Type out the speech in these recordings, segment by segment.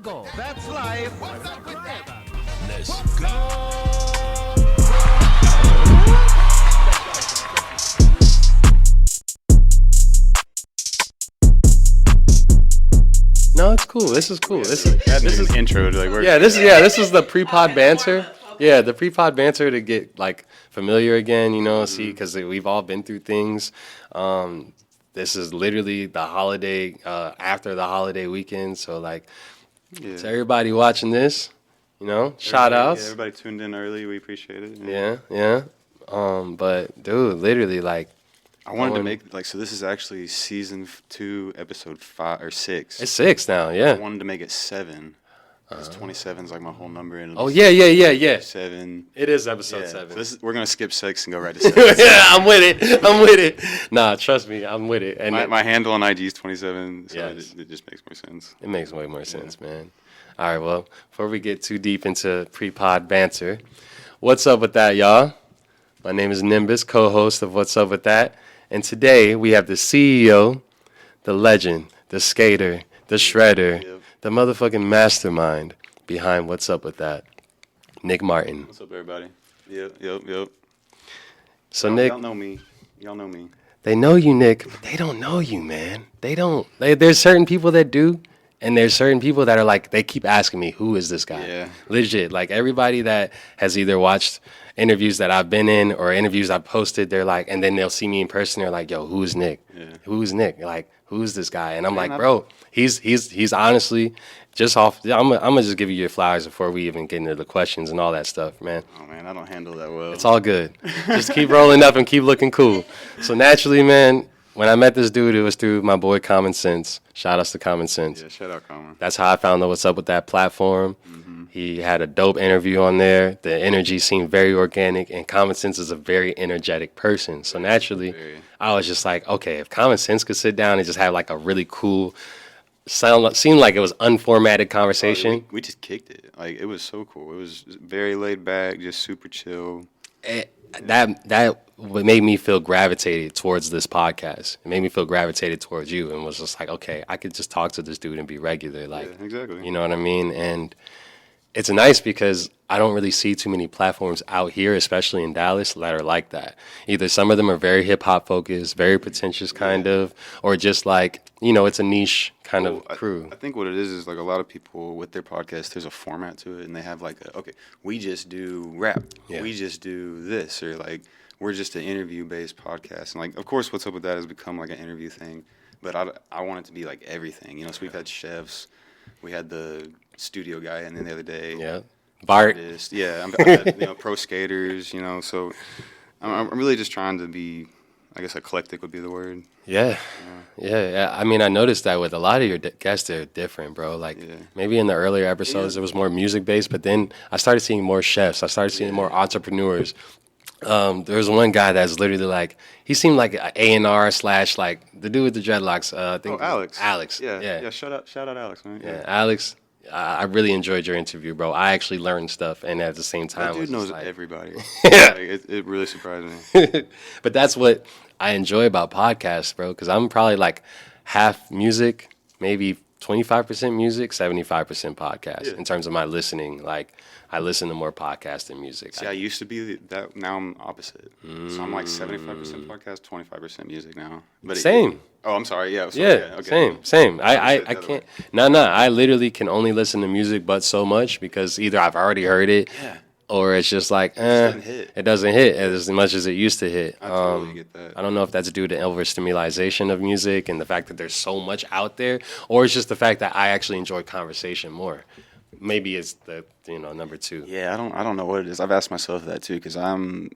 go. That's life. What's up with that? Let's go. No, it's cool. This is cool. This is intro to like work. This is the pre-pod banter. Yeah, the pre-pod banter to get like familiar again, you know, see, because we've all been through things. This is literally the holiday, after the holiday weekend. So like, to everybody watching this, you know, shout outs. Yeah, everybody tuned in early. We appreciate it. Yeah. But dude, literally like, I wanted to make so this is actually season 2, episode 5 or 6. It's 6 now. Yeah. I wanted to make it 7. Because 27 is like my whole number. And yeah. 7. It is episode 7. So we're gonna skip 6 and go right to 7. Yeah, I'm with it. Nah, trust me, I'm with it. And my handle on IG is 27, so Yes. it just makes more sense. It makes way more sense, man. All right, well, before we get too deep into pre-pod banter, what's up with that, y'all? My name is Nymbus, co-host of What's Up With That, and today we have the CEO, the legend, the skater, the shredder, the motherfucking mastermind behind What's Up With That, Nick Martin. What's up, everybody? Yep. So Nick, Y'all know me. they know you, Nick, but they don't know you, man. They don't. There's certain people that do, and there's certain people that are like, they keep asking me, who is this guy? Yeah. Legit. Like everybody that has either watched interviews that I've been in or interviews I've posted, they're like, and then they'll see me in person, they're like, yo, who's Nick? Yeah. Who's Nick? Like, who's this guy? And I'm like, bro, he's honestly just off. I'm gonna just give you your flowers before we even get into the questions and all that stuff, man. Oh man, I don't handle that well. It's all good. Just keep rolling up and keep looking cool. So naturally, man, when I met this dude, it was through my boy Common Sense. Shout outs to Common Sense. Yeah, shout out Common. That's how I found out What's Up With That platform. He had a dope interview on there. The energy seemed very organic, and Common Sense is a very energetic person. So naturally, I was just like, okay, if Common Sense could sit down and just have like a really cool, seemed like it was unformatted conversation. We just kicked it. Like, it was so cool. It was very laid back, just super chill. That made me feel gravitated towards this podcast. It made me feel gravitated towards you, and was just like, okay, I could just talk to this dude and be regular. Like, yeah, exactly. You know what I mean? And it's nice because I don't really see too many platforms out here, especially in Dallas, that are like that. Either some of them are very hip-hop focused, very pretentious kind of, or just like, you know, it's a niche kind of crew. I think what it is like a lot of people with their podcast, there's a format to it, and they have like, we just do rap. Yeah. We just do this, or like, we're just an interview-based podcast. And like, of course, What's Up With That has become like an interview thing, but I want it to be like everything. You know, so we've had chefs, we had the studio guy, and then the other day, Bart. Pro skaters, you know. So I'm really just trying to be, I guess, eclectic would be the word. Yeah. I mean, I noticed that with a lot of your guests, they're different, bro. Like maybe in the earlier episodes, it was more music based, but then I started seeing more chefs. I started seeing more entrepreneurs. There was one guy that's literally like, he seemed like an A&R / like the dude with the dreadlocks. I think Alex. Yeah. Shout out Alex, man. Yeah, Alex. I really enjoyed your interview, bro. I actually learned stuff, and at the same time, that dude knows everybody. Yeah, it really surprised me. But that's what I enjoy about podcasts, bro. Because I'm probably like half music, maybe 25% music, 75% podcast in terms of my listening. Like, I listen to more podcasts than music. See, I used to be that. Now I'm opposite. So I'm like 75% podcast, 25% music now. But same. I'm sorry. Yeah. Okay. Same. I can't. No. I literally can only listen to music, but so much because either I've already heard it, or it's just like, it doesn't hit as much as it used to hit. I totally get that. I don't know if that's due to overstimulation of music and the fact that there's so much out there, or it's just the fact that I actually enjoy conversation more. Maybe it's the number 2. Yeah, I don't know what it is. I've asked myself that too, because I'm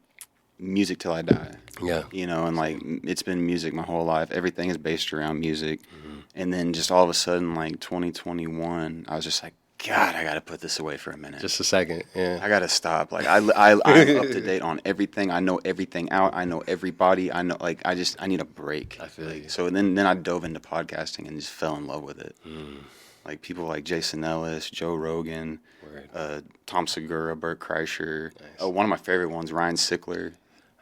music till I die. Yeah. You know, and like it's been music my whole life. Everything is based around music. And then just all of a sudden, like 2021, I was just like, God, I got to put this away for a minute. Just a second. Yeah. I got to stop. Like I'm up to date on everything. I know everything out. I know everybody. I know, like, I need a break. I feel you. So then I dove into podcasting and just fell in love with it. Like people like Jason Ellis, Joe Rogan, Tom Segura, Bert Kreischer. Nice. One of my favorite ones, Ryan Sickler.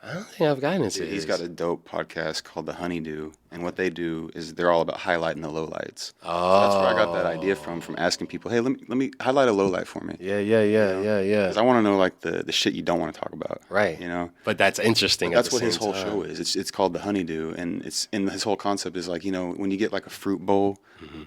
I don't think I've gotten into He's his. got a dope podcast called The Honeydew, and what they do is they're all about highlighting the lowlights. Oh. So that's where I got that idea from asking people, hey, let me highlight a lowlight for me. Yeah. Because I want to know like the shit you don't want to talk about. Right. You know. But that's interesting. But that's what his whole show is. It's called The Honeydew, and his whole concept is like, you know, when you get like a fruit bowl. Mm-hmm.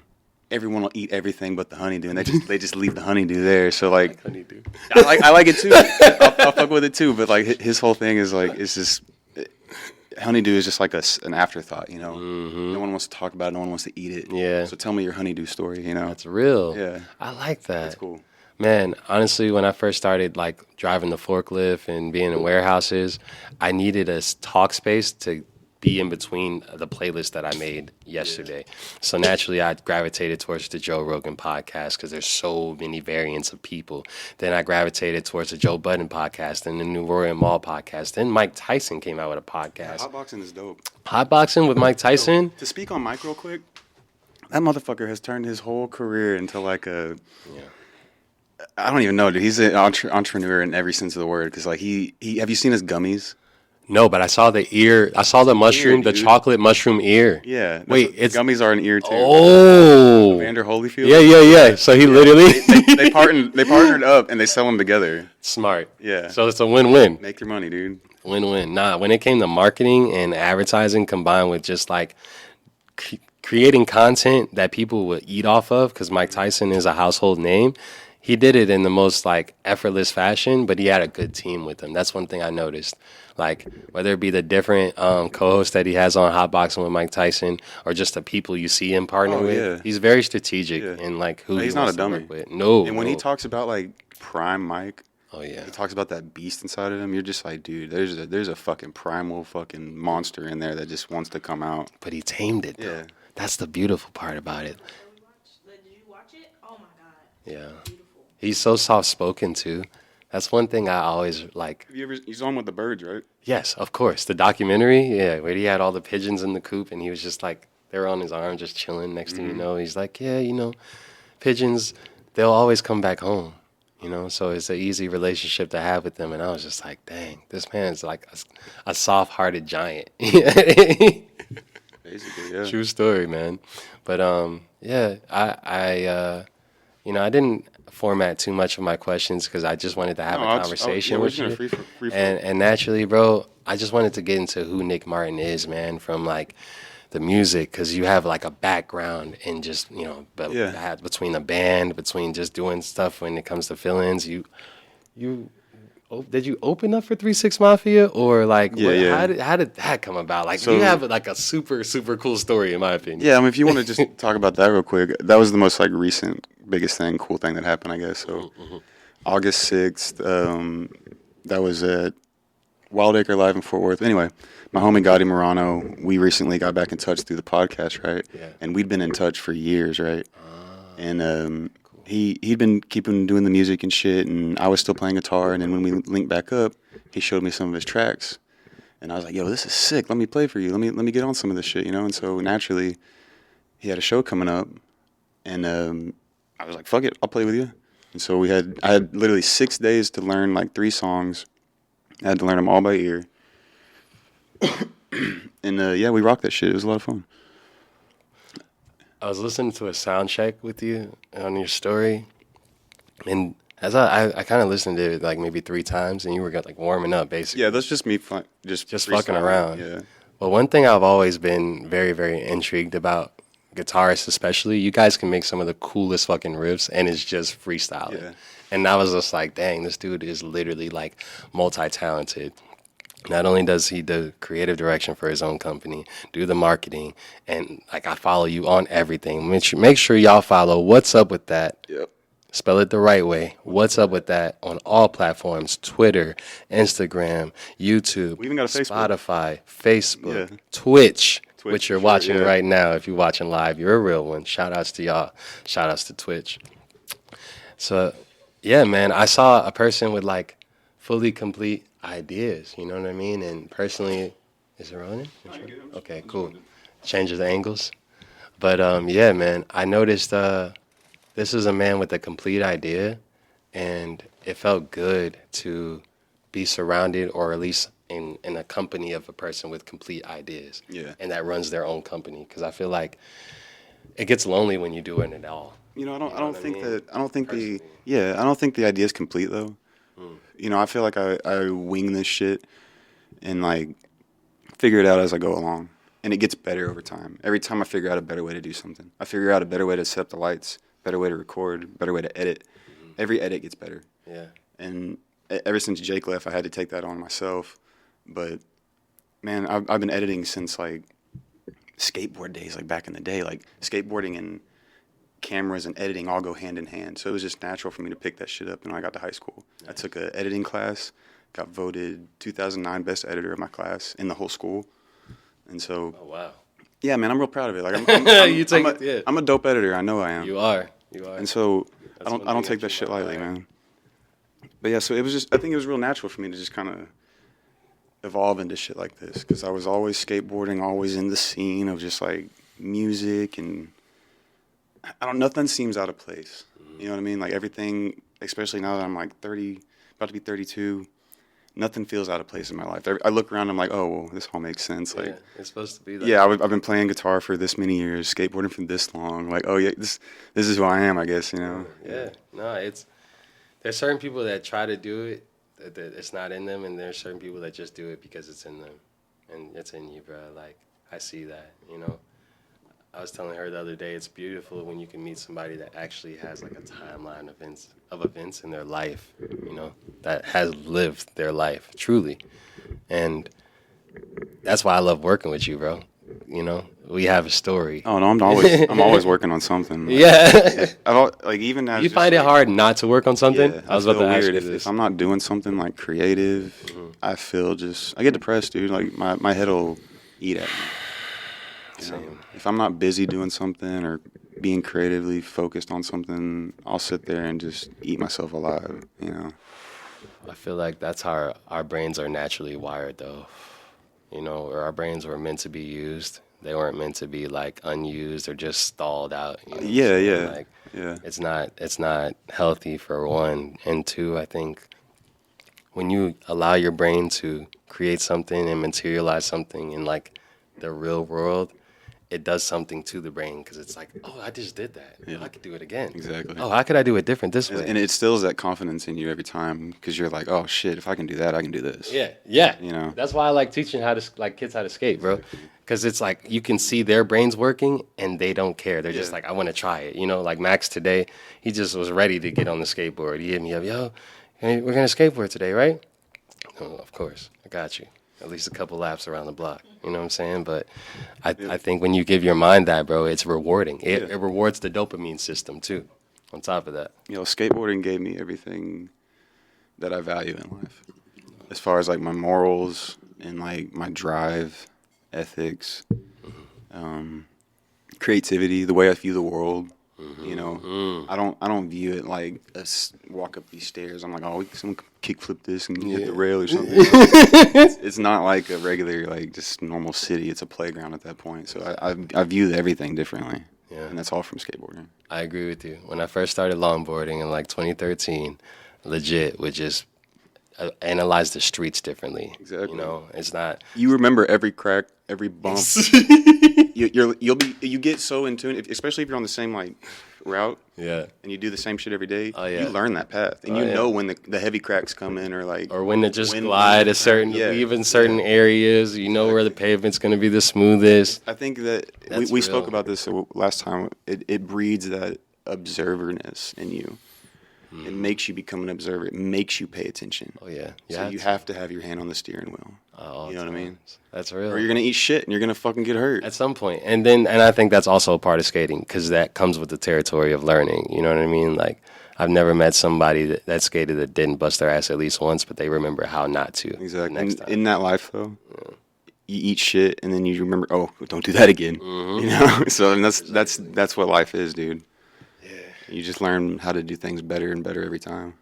Everyone will eat everything but the honeydew, and they just leave the honeydew there. So like honeydew. I like it too. I'll fuck with it too. But like his whole thing is like it's just honeydew is just like an afterthought. You know, no one wants to talk about it. No one wants to eat it. Yeah. So tell me your honeydew story. You know, That's real. Yeah. I like that. That's cool. Man, honestly, when I first started like driving the forklift and being in warehouses, I needed a talk space to be in between the playlist that I made yesterday. So naturally, I gravitated towards the Joe Rogan podcast because there's so many variants of people. Then I gravitated towards the Joe Budden podcast and the New Royal Mall podcast. Then Mike Tyson came out with a podcast. Hotboxing is dope. Hotboxing with Mike Tyson? To speak on Mike real quick, that motherfucker has turned his whole career into like a... Yeah. I don't even know, dude. He's an entrepreneur in every sense of the word. Because like he have you seen his gummies? No, but I saw the ear. I saw the mushroom, the chocolate mushroom ear. Yeah. Wait, it's gummies are an ear too. Oh, Vander Holyfield. Yeah. So he literally they partnered up and they sell them together. Smart. Yeah. So it's a win-win. Make your money, dude. Win-win. Nah, when it came to marketing and advertising combined with just like creating content that people would eat off of, because Mike Tyson is a household name. He did it in the most like effortless fashion, but he had a good team with him. That's one thing I noticed. Like whether it be the different co-hosts that he has on Hotboxing with Mike Tyson, or just the people you see him partner with, he's very strategic in like who he's he not wants a dummy. to work with. No, and when he talks about like prime Mike, he talks about that beast inside of him. You're just like, dude, there's a fucking primal fucking monster in there that just wants to come out. But he tamed it. Though. Yeah, that's the beautiful part about it. Did you watch it? Oh my god. Yeah, beautiful. He's so soft spoken too. That's one thing I always like. Have you ever? He's on with the birds, right? Yes, of course. The documentary, yeah, where he had all the pigeons in the coop, and he was just like, they were on his arm, just chilling. Next thing you know, he's like, yeah, you know, pigeons, they'll always come back home, you know. So it's an easy relationship to have with them. And I was just like, dang, this man's like a soft-hearted giant. Basically, yeah. True story, man. But yeah, I you know, I didn't format too much of my questions because I just wanted to have a conversation with you. Free and naturally, bro, I just wanted to get into who Nick Martin is, man, from like the music, because you have like a background in just, you know, between the band, between just doing stuff when it comes to fill-ins. Did you open up for 3 6 Mafia, or like how did that come about? Like, you have like a super cool story in my opinion. Yeah, I mean, if you want to just talk about that real quick, that was the most like recent biggest thing, cool thing that happened, I guess. So August 6th, that was at Wild Acre Live in Fort Worth. Anyway, my homie Gotti Mirano, we recently got back in touch through the podcast, right? Yeah. And we'd been in touch for years, right? And he'd been keeping doing the music and shit, and I was still playing guitar. And then when we linked back up, he showed me some of his tracks, and I was like, "Yo, this is sick. Let me play for you. Let me get on some of this shit, you know." And so naturally, he had a show coming up, and I was like, "Fuck it, I'll play with you." And so I had literally 6 days to learn like 3 songs. I had to learn them all by ear, and we rocked that shit. It was a lot of fun. I was listening to a sound check with you on your story, and as I kind of listened to it like maybe 3 times, and you were like warming up basically. Yeah, that's just me just fucking around. Yeah. Well, one thing I've always been very, very intrigued about guitarists, especially, you guys can make some of the coolest fucking riffs, and it's just freestyling. Yeah. And I was just like, dang, this dude is literally like multi-talented. Not only does he do creative direction for his own company, do the marketing, and like I follow you on everything. Make sure y'all follow What's Up With That. Yep. Spell it the right way. What's Up With That on all platforms: Twitter, Instagram, YouTube, we even got a Facebook. Spotify, Facebook, Twitch, which you're watching right now. If you're watching live, you're a real one. Shout outs to y'all. Shout outs to Twitch. So, yeah, man, I saw a person with like fully complete ideas, you know what I mean? And personally, is it rolling? Okay, cool. Changes the angles. But yeah, man, I noticed this is a man with a complete idea, and it felt good to be surrounded, or at least in a company of a person with complete ideas. Yeah. And that runs their own company. Because I feel like it gets lonely when you're doing it all. You know, I don't what I think mean? that I don't think Personally. I don't think the idea is complete though. You know, I feel like I wing this shit and like figure it out as I go along, and it gets better over time. Every time I figure out a better way to do something, I figure out a better way to set up the lights, better way to record, better way to edit. Every edit gets better. Yeah. And ever since Jake left, I had to take that on myself. But man, I've been editing since like skateboard days, like back in the day. Like skateboarding and cameras and editing all go hand in hand. So it was just natural for me to pick that shit up when I got to high school. Nice. I took an editing class, got voted 2009 best editor of my class in the whole school. And so, Oh, wow. yeah, man, I'm real proud of it. Like I'm a dope editor. I know I am. You are. And so That's I one don't thing take that that you shit might lightly, like. man. But yeah, so it was just, I think it was real natural for me to just kind of evolve into shit like this, because I was always skateboarding, always in the scene of just like music, and nothing seems out of place. You know what I mean? Like everything, especially now that I'm like 30, about to be 32, nothing feels out of place in my life. I look around, I'm like, oh, well, this all makes sense. Like, Yeah, it's supposed to be that. yeah, I've been playing guitar for this many years, skateboarding for this long. Like, oh yeah, this is who I am, I guess. You know? Yeah. No, there's certain people that try to do it, that it's not in them, and there's certain people that just do it because it's in them, and it's in you, bro. Like, I see that, you know. I was telling her the other day, it's beautiful when you can meet somebody that actually has like a timeline of events in their life, you know, that has lived their life truly, and that's why I love working with you, bro. You know, we have a story. Oh no, I'm always working on something. Yeah. Like even as You just, find it like, hard not to work on something? Yeah, I was about to feel ask weird you if this. I'm not doing something like creative. I get depressed, dude. Like my head'll eat at me. You know? Same. If I'm not busy doing something or being creatively focused on something, I'll sit there and just eat myself alive. You know. I feel like that's how our brains are naturally wired, though. You know, or our brains were meant to be used. They weren't meant to be like unused or just stalled out. You know? Yeah. Like, Yeah. It's not healthy for one, and two, I think when you allow your brain to create something and materialize something in like the real world, it does something to the brain, because it's like, oh, I just did that. Yeah. I could do it again. Exactly. Oh, how could I do it different this way? And it instills that confidence in you every time, because you're like, oh shit, if I can do that, I can do this. Yeah. You know. That's why I like teaching kids how to skate, bro. Because it's like you can see their brains working and they don't care. They're just like, I want to try it. You know, like Max today, he just was ready to get on the skateboard. He hit me up, yo, we're going to skateboard today, right? Oh, of course. I got you. At least a couple laps around the block. You know what I'm saying? But I think when you give your mind that, bro, it's rewarding. It rewards the dopamine system, too, on top of that. You know, skateboarding gave me everything that I value in life, as far as like my morals and like my drive, ethics, creativity, the way I view the world. You know, I don't view it like walk up these stairs. I'm like, oh, someone kickflip this and hit the rail or something. It's not like a regular, like just normal city. It's a playground at that point. So I view everything differently. Yeah. And that's all from skateboarding. I agree with you. When I first started longboarding in like 2013, legit would just analyze the streets differently. Exactly. You know, it's not. You remember every crack, every bump. You get so in tune, especially if you're on the same like route. Yeah. And you do the same shit every day. Oh, yeah. You learn that path, and you know when the heavy cracks come in, or like, Or when to just glide a certain, leave in certain Yeah. areas. You know where the pavement's going to be the smoothest. I think that That's we spoke real. about this last time. It breeds that observerness in you. It makes you become an observer. It makes you pay attention. Oh yeah. So you have to have your hand on the steering wheel. You know what I mean? That's real. Or you're gonna eat shit and you're gonna fucking get hurt. At some point. And I think that's also a part of skating, because that comes with the territory of learning. You know what I mean? Like, I've never met somebody that skated that didn't bust their ass at least once, but they remember how not to. Exactly. Next time. In that life, though, you eat shit and then you remember, oh, don't do that again. You know? So and that's what life is, dude. Yeah. You just learn how to do things better and better every time.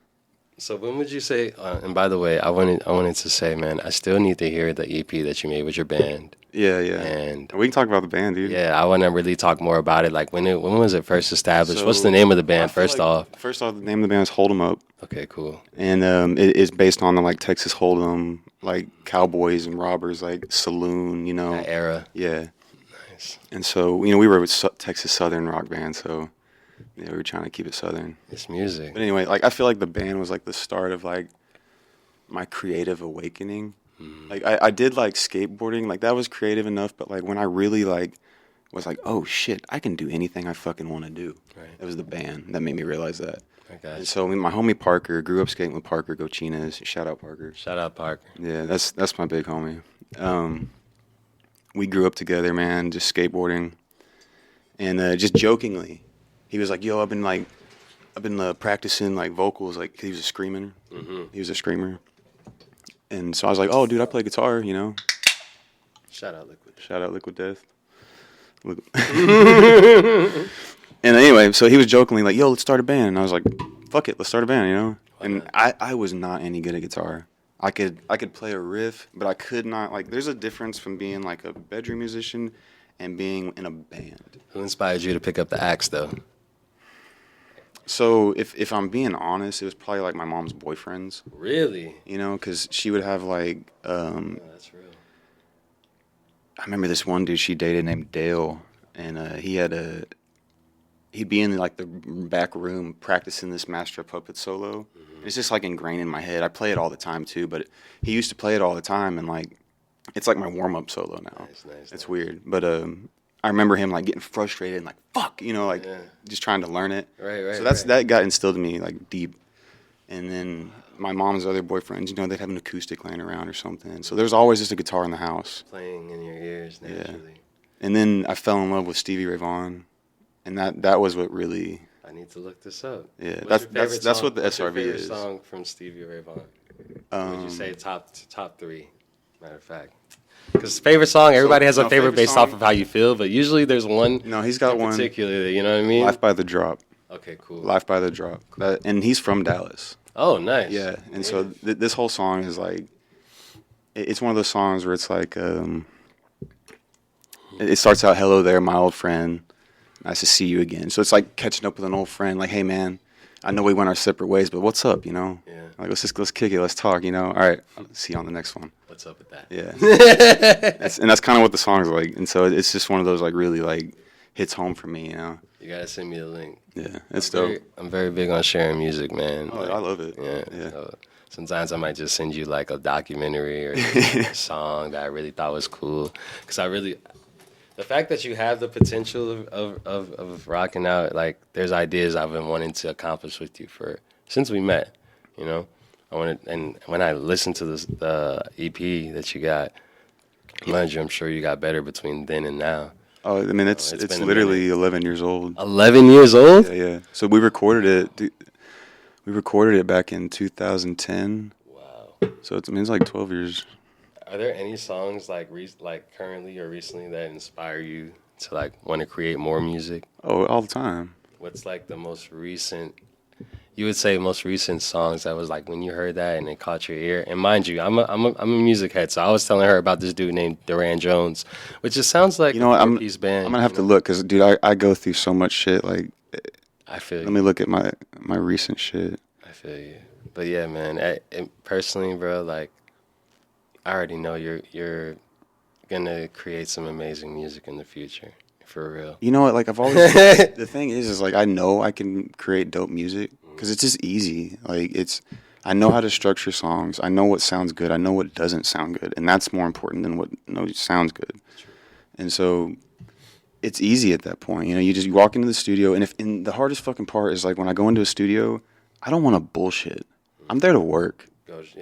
So when would you say? And by the way, I wanted to say, man, I still need to hear the EP that you made with your band. Yeah. And we can talk about the band, dude. yeah, I want to really talk more about it. Like when was it first established? What's the name of the band? First off, the name of the band is Hold 'Em Up. Okay, cool. And it is based on the like Texas Hold'em, like cowboys and robbers, like saloon, you know. That era. Yeah. Nice. And so, we were a Texas Southern rock band, so yeah, we were trying to keep it Southern. It's music. But anyway, like I feel like the band was like the start of like my creative awakening. Like I did like skateboarding, like that was creative enough, but like when I really like was like, oh shit, I can do anything I fucking want to do. Right. It was the band that made me realize that. Okay. And so my homie Parker grew up skating with Parker Gochinas. Shout out Parker. Shout out Parker. Yeah, that's my big homie. We grew up together, man, just skateboarding, and just jokingly, he was like, "Yo, I've been practicing like vocals, like 'cause he was a screamer. He was a screamer, and so I was like, "Oh, dude, I play guitar, you know." Shout out Liquid. Shout out Liquid Death. And anyway, so he was jokingly like, "Yo, let's start a band." And I was like, "Fuck it, let's start a band," you know. And I was not any good at guitar. I could play a riff, but I could not, like, there's a difference from being like a bedroom musician and being in a band. Who inspired you to pick up the axe, though? So if I'm being honest, it was probably like my mom's boyfriends, Really? you know, because she would have like, Oh, that's real. I remember this one dude she dated named Dale, and he'd be in like the back room practicing this Master of Puppets solo. It's just like ingrained in my head. I play it all the time too, but he used to play it all the time, and like it's like my warm up solo now. It's weird, but I remember him like getting frustrated and like fuck, you know, like just trying to learn it. Right. So that got instilled in me like deep, and then my mom's other boyfriends, you know, they'd have an acoustic laying around or something. So there's always just a guitar in the house. Playing in your ears naturally. And then I fell in love with Stevie Ray Vaughan, and that was what really. I need to look this up. Yeah, What's that's what the what's your SRV favorite is. song from Stevie Ray Vaughan? Would you say top three? Matter of fact, because favorite song, everybody has a favorite based off of how you feel, but usually there's one. No, he's got one particularly. You know what I mean? Life by the Drop. Okay, cool. Life by the Drop. And he's from Dallas. Oh, nice. Yeah, and so this whole song is like, it's one of those songs where it's like, it starts out, "Hello there, my old friend. Nice to see you again." So it's like catching up with an old friend, like, "Hey man, I know we went our separate ways, but what's up, you know? Yeah. Like let's kick it, let's talk, you know? All right, I'll see you on the next one." What's up with that? Yeah. that's kind of what the song's like, and so it's just one of those like really like hits home for me, you know? You gotta send me the link. Yeah, it's dope. I'm very big on sharing music, man. Oh, I love it. Yeah. So sometimes I might just send you like a documentary or a song that I really thought was cool, because the fact that you have the potential of rocking out, like, there's ideas I've been wanting to accomplish with you since we met, you know? And when I listened to the EP that you got, mind you, I'm sure you got better between then and now. Oh, I mean, it's literally 11 years old. 11 years old? Yeah. So we recorded it. We recorded it back in 2010. Wow. So it's like 12 years. Are there any songs like currently or recently that inspire you to like want to create more music? Oh, all the time. What's like the most recent? You would say most recent songs that was like when you heard that and it caught your ear. And mind you, I'm a music head, so I was telling her about this dude named Duran Jones, which just sounds like a four-piece band. I'm gonna have to look, because dude, I go through so much shit. Like, I feel you. Let me look at my recent shit. I feel you. But yeah, man, personally, bro, like, I already know you're gonna create some amazing music in the future, for real. You know what? Like, I've always the thing is like I know I can create dope music because it's just easy. Like, I know how to structure songs. I know what sounds good. I know what doesn't sound good, and that's more important than what sounds good. True. And so it's easy at that point. You know, you walk into the studio, and the hardest fucking part is like when I go into a studio, I don't want to bullshit. I'm there to work.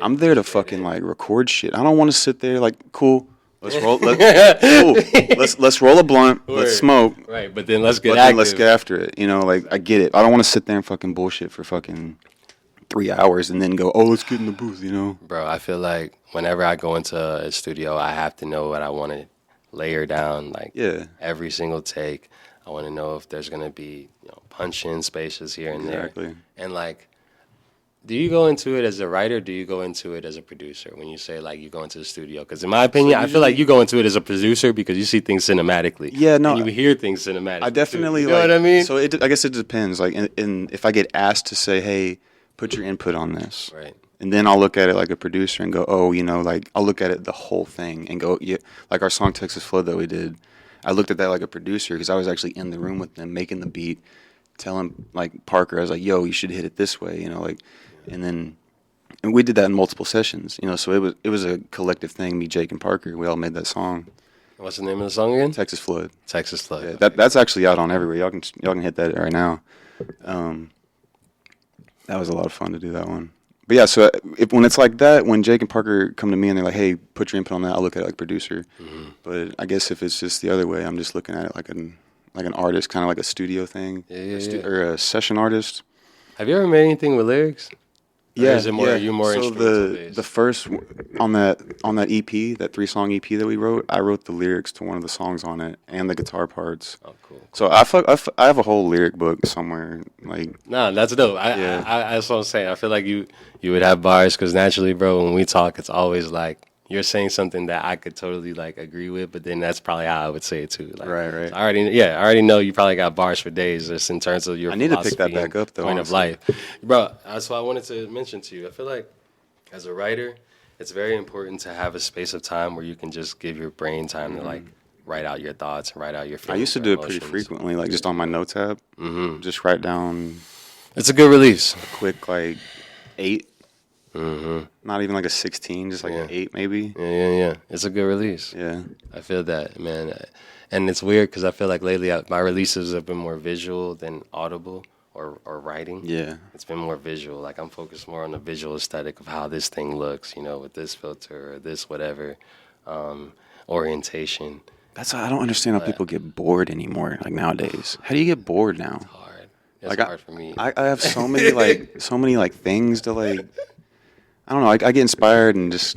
I'm there to fucking like record shit. I don't want to sit there like, cool. Let's roll. Let's roll a blunt. Word. Let's smoke. Right, but then let's get after it. You know, like, I get it. I don't want to sit there and fucking bullshit for fucking 3 hours and then go, "Oh, let's get in the booth." You know, bro. I feel like whenever I go into a studio, I have to know what I want to layer down. Like, every single take, I want to know if there's gonna be punch-in spaces here and there. And like, do you go into it as a writer? Or do you go into it as a producer when you say like you go into the studio? Because in my opinion, I feel like you go into it as a producer because you see things cinematically. Yeah, no, and you hear things cinematically. I definitely you know what I mean. So I guess it depends. Like, if I get asked to say, "Hey, put your input on this," Right. And then I'll look at it like a producer and go, "Oh, like I'll look at it the whole thing and go, yeah." Like our song "Texas Flood" that we did, I looked at that like a producer because I was actually in the room with them making the beat, telling like Parker, I was like, "Yo, you should hit it this way," like, and we did that in multiple sessions, So it was a collective thing. Me, Jake, and Parker, we all made that song. What's the name of the song again? Texas Flood. Texas Flood. Yeah, that's actually out on everywhere. Y'all can hit that right now. That was a lot of fun to do that one. But yeah, so when it's like that, when Jake and Parker come to me and they're like, "Hey, put your input on that," I'll look at it like producer. Mm-hmm. But I guess if it's just the other way, I'm just looking at it like an artist, kind of like a studio thing, or a session artist. Have you ever made anything with lyrics? Yeah, is it more, yeah. Are you more so instrumental based? the first on that EP, that 3-song EP that we wrote, I wrote the lyrics to one of the songs on it and the guitar parts. Oh, cool. So I have a whole lyric book somewhere. Like, nah, that's dope. I that's what I'm saying. I feel like you would have bars because naturally, bro, when we talk, it's always like you're saying something that I could totally like agree with, but then that's probably how I would say it too. Like, right. So I already know you probably got bars for days just in terms of your. I need to pick that back up though. Point of life, bro. That's what I wanted to mention to you. I feel like as a writer, it's very important to have a space of time where you can just give your brain time to like write out your thoughts and write out your feelings. I used to do it pretty frequently, like just on my notes app. Mm-hmm. Just write down. It's a good release. A quick like 8. Mm-hmm. Not even like a 16, just like an 8 maybe. Yeah. It's a good release. Yeah. I feel that, man. And it's weird because I feel like lately my releases have been more visual than audible or writing. Yeah. It's been more visual. Like I'm focused more on the visual aesthetic of how this thing looks, with this filter or this whatever orientation. That's why I don't understand how people get bored anymore, like nowadays. How do you get bored now? It's hard. It's hard for me. I have so many things to like. I don't know. I get inspired and just.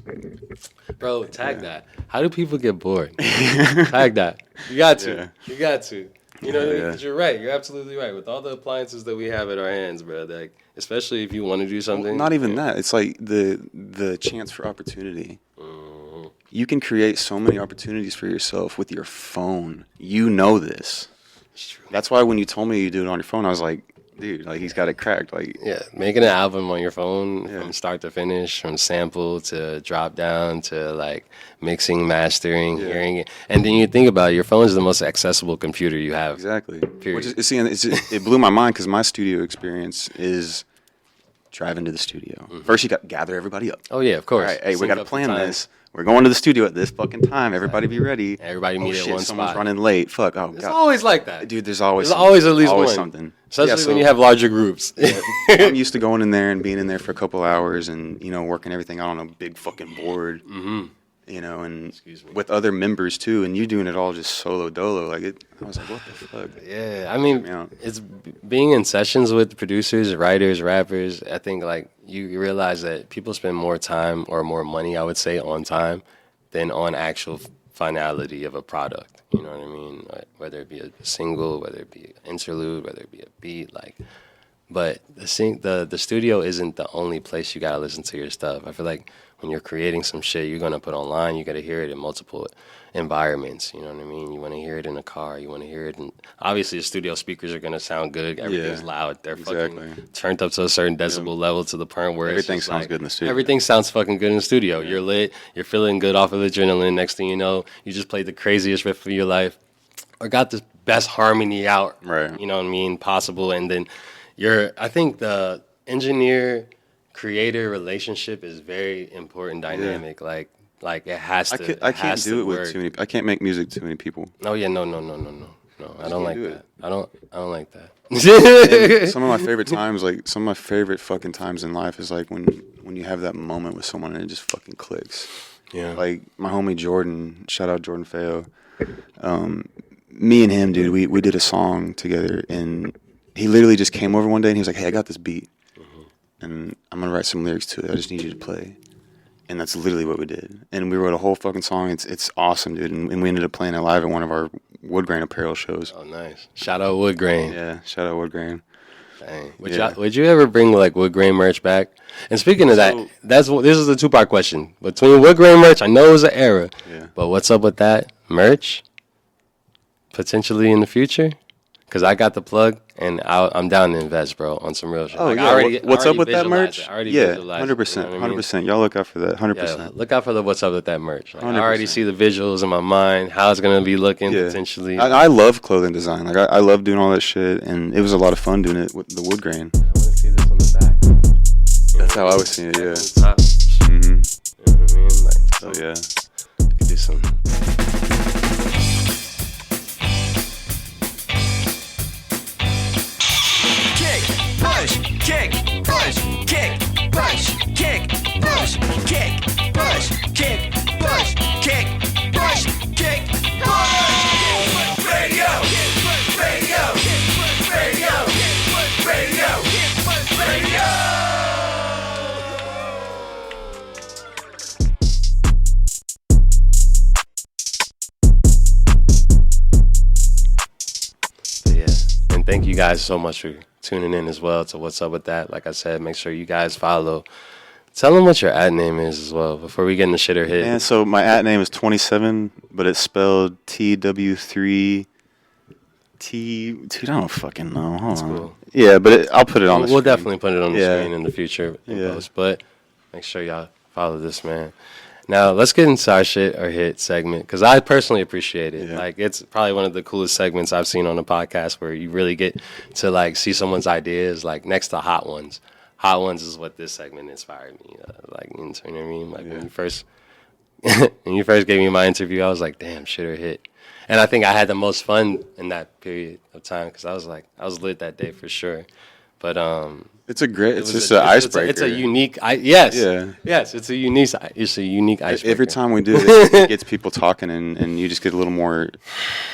Bro, tag that. How do people get bored? Tag that. You got to. Yeah. You got to. You know what I mean? Because you're right. You're absolutely right. With all the appliances that we have at our hands, bro, like, especially if you want to do something. Well, not even that. It's like the chance for opportunity. Mm-hmm. You can create so many opportunities for yourself with your phone. You know this. It's true. That's why when you told me you do it on your phone, I was like, dude, like he's got it cracked. Like, yeah, making an album on your phone from start to finish, from sample to drop down to like mixing, mastering, hearing it, and then you think about it, your phone is the most accessible computer you have. Exactly. Period. It blew my mind because my studio experience is driving to the studio. Mm-hmm. First, you got to gather everybody up. Oh yeah, of course. All right, hey, we got to plan this. We're going to the studio at this fucking time. Everybody be ready. Everybody meet at one spot. Someone's running late. Fuck. Oh, it's God. always like that. Dude, there's always at least one. Something. Especially when you have larger groups. I'm used to going in there and being in there for a couple hours and, working everything out on a big fucking board. Mm-hmm. And with other members too, and you doing it all just solo dolo. Like I was like, what the fuck? Yeah, I mean, it's being in sessions with producers, writers, rappers. I think like you realize that people spend more time or more money, I would say, on time than on actual finality of a product. You know what I mean? Like, whether it be a single, whether it be an interlude, whether it be a beat, like. But the studio isn't the only place you gotta listen to your stuff. I feel like when you're creating some shit you're gonna put online, you gotta hear it in multiple environments. You know what I mean? You want to hear it in a car. You want to hear it in. Obviously, the studio speakers are gonna sound good. Everything's loud. They're fucking turned up to a certain decibel level to the point where everything sounds good in the studio. Everything sounds fucking good in the studio. Yeah. You're lit. You're feeling good off of adrenaline. Next thing you know, you just played the craziest riff of your life, or got the best harmony out. Right. You know what I mean? Possible, and then. I think the engineer-creator relationship is very important dynamic. Yeah. Like it has to. I can't do it with too many. I can't make music to too many people. Oh yeah, no. I don't like that. I don't like that. Some of my favorite times, like some of my favorite fucking times in life, is like when you have that moment with someone and it just fucking clicks. Yeah. Like my homie Jordan, shout out Jordan Fayo. Me and him, dude, we did a song together and. He literally just came over one day and he was like, "Hey, I got this beat, and I'm gonna write some lyrics to it. I just need you to play." And that's literally what we did. And we wrote a whole fucking song. It's awesome, dude. And we ended up playing it live at one of our Woodgrain Apparel shows. Oh, nice! Shout out Woodgrain. Yeah, shout out Woodgrain. Dang. Yeah. Would you ever bring like Woodgrain merch back? And speaking of So- this is a 2-part question. Between Woodgrain merch, I know it was an era, Yeah. but what's up with that merch? Potentially in the future, because I got the plug and I'm down to invest, bro, on some real shit. Oh Like, yeah. I already- What's I up with already that merch? visualize it. I already Yeah, visualize it, 100%, you know what I mean? 100%. Y'all look out for that. 100%. Yeah, look out for the what's up with that merch. Like, I already 100%. see the visuals in my mind, how it's gonna be looking Yeah. potentially. I love clothing design. Like I love doing all that shit, and it was a lot of fun doing it with the wood grain. I want to see this on the back. That's how I was seeing it. Yeah. On the top. Mm-hmm. You know what I mean? Like, Oh yeah. we could do some. Kick, push, kick, push, kick, push, kick, push, kick, push, kick, push, kick, push, kick, push. Radio, radio, radio, radio, radio. But yeah, and thank you guys so much for tuning in as well to What's Up With That. Like I said, make sure you guys follow. Tell them what your ad name is as well before we get in the shit or hit. And so my at name is 27, but it's spelled TW3. Dude, I don't fucking know. Hold on. cool. Yeah, but I'll put it on the We'll screen. definitely put it on the Yeah. screen in the future in Yeah. post, but make sure y'all follow this man. Now let's get into our shit or hit segment because I personally appreciate it. Yeah. Like it's probably one of the coolest segments I've seen on the podcast where you really get to like see someone's ideas like next to hot ones. Hot ones is what this segment inspired me. Like you know what I mean? Like when you first when you first gave me my interview, I was like, damn, shit or hit. And I think I had the most fun in that period of time because I was lit that day for sure. But It's a great. it's It's just an icebreaker. It's a unique. Yes. Yeah. Yes. It's a unique. It's a unique icebreaker. Every time we do this, it gets people talking, and you just get a little more.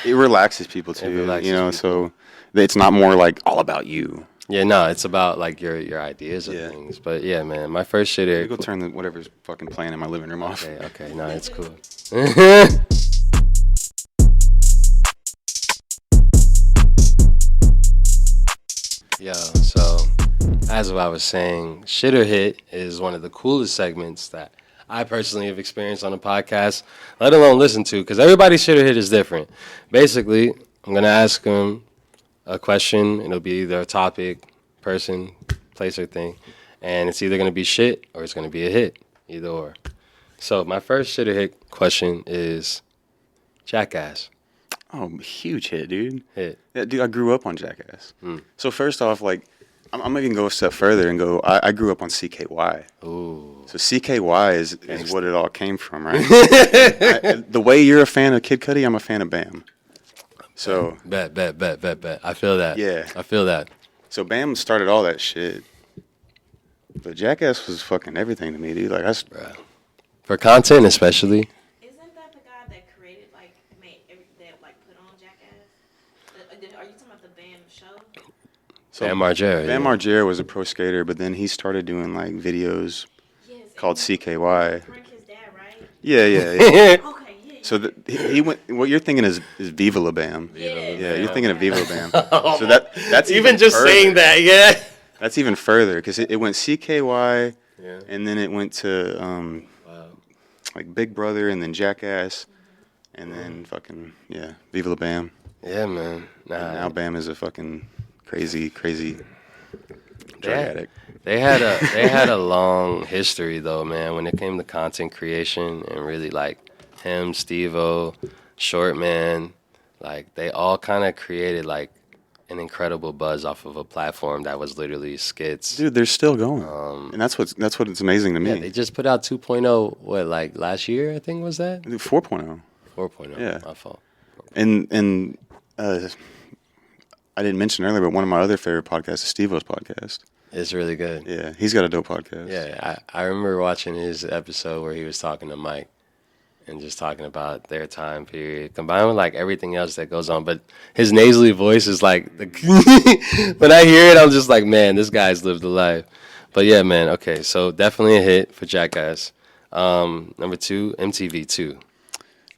It relaxes people too, relaxes you know. people. So it's not more like all about you. Yeah. No. It's about like your ideas of Yeah. things. But yeah, man. My first shit here. Go turn whatever's fucking playing in my living room off. Okay. No, it's cool. Yo, so as I was saying, Shit or Hit is one of the coolest segments that I personally have experienced on a podcast, let alone listen to, because everybody's Shit or Hit is different. Basically, I'm going to ask them a question, and it'll be either a topic, person, place, or thing, and it's either going to be shit or it's going to be a hit, either or. So my first Shit or Hit question is Jackass. Oh, huge hit, dude. Hit. Yeah, dude, I grew up on Jackass. So first off, like, I'm even go a step further and go. I grew up on CKY. Ooh. So CKY is what it all came from, right? The way you're a fan of Kid Cudi, I'm a fan of Bam. So Bet. I feel that. Yeah. I feel that. so Bam started all that shit. But Jackass was fucking everything to me, dude. Like Bruh. For content, especially. Isn't that the guy that created, like, that, like, put on Jackass? Are you talking about the Bam show? so Bam Margera. Bam yeah. Margera was a pro skater, but then he started doing like videos Yes. called and CKY. Prank his dad, right? Yeah. Okay, yeah. So he went. What you're thinking is Viva La Bam. Yeah. Yeah, you're thinking of Viva La Bam. So that's Even just further. saying that, yeah. That's even further because it went CKY, Yeah. and then it went to like Big Brother, and then Jackass, and then fucking Viva La Bam. Yeah, man. And now Bam is a fucking crazy drug Yeah. addict. They had a long history though, man, when it came to content creation and really like him, Steve-O, Shortman, like they all kind of created like an incredible buzz off of a platform that was literally skits. Dude, they're still going, and that's what's amazing to me. Yeah, they just put out 2.0 what like last year, I think was that? Dude, 4.0. 4.0. Yeah. My fault. And I didn't mention earlier, but one of my other favorite podcasts is Steve-O's podcast. It's really good. Yeah, he's got a dope podcast. Yeah, I remember watching his episode where he was talking to Mike and just talking about their time period, combined with like everything else that goes on. But his nasally voice is like, when I hear it, I'm just like, man, this guy's lived a life. But yeah, man, okay, so definitely a hit for Jackass. Number 2, MTV2.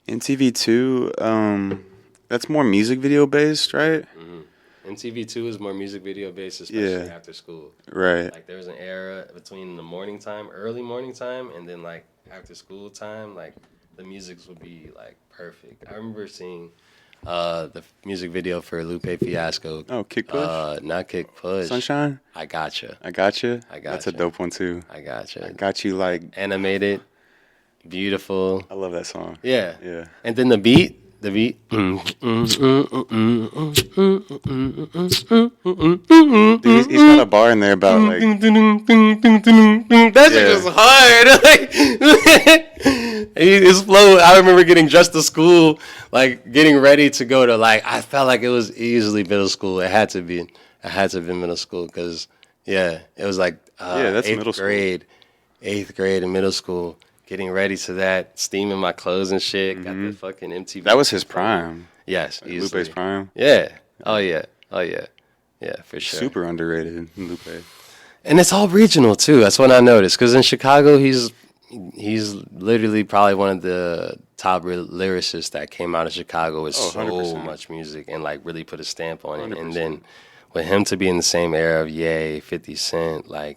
MTV2, that's more music video based, right? MTV2 is more music video based, especially after school. Right. Like there was an era between the morning time, early morning time, and then like after school time, like the musics would be like perfect. I remember seeing the music video for Lupe Fiasco. Oh, Kick Push? Not Kick Push. Sunshine? I Gotcha. I Gotcha? I Gotcha. That's a dope one, too. I Gotcha. I Got You, like... Animated, beautiful. I love that song. Yeah. Yeah. And then the beat. That Dude, he's got a bar in there about, like... That shit was hard. His flow, I remember getting dressed to school, like getting ready to go to like, I felt like it was easily middle school. It had to be. It had to have been middle school because, it was like that's middle school. 8th grade and middle school. Getting ready to that, steaming my clothes and shit. Got the fucking MTV. That was his prime. Yes, like Lupe's prime. Yeah. Oh yeah. Yeah, for sure. Super underrated, Lupe. And it's all regional too. That's what I noticed. Because in Chicago, he's literally probably one of the top lyricists that came out of Chicago with so 100%. much music and like really put a stamp on it. 100%. And then with him to be in the same era of Ye, 50 Cent, like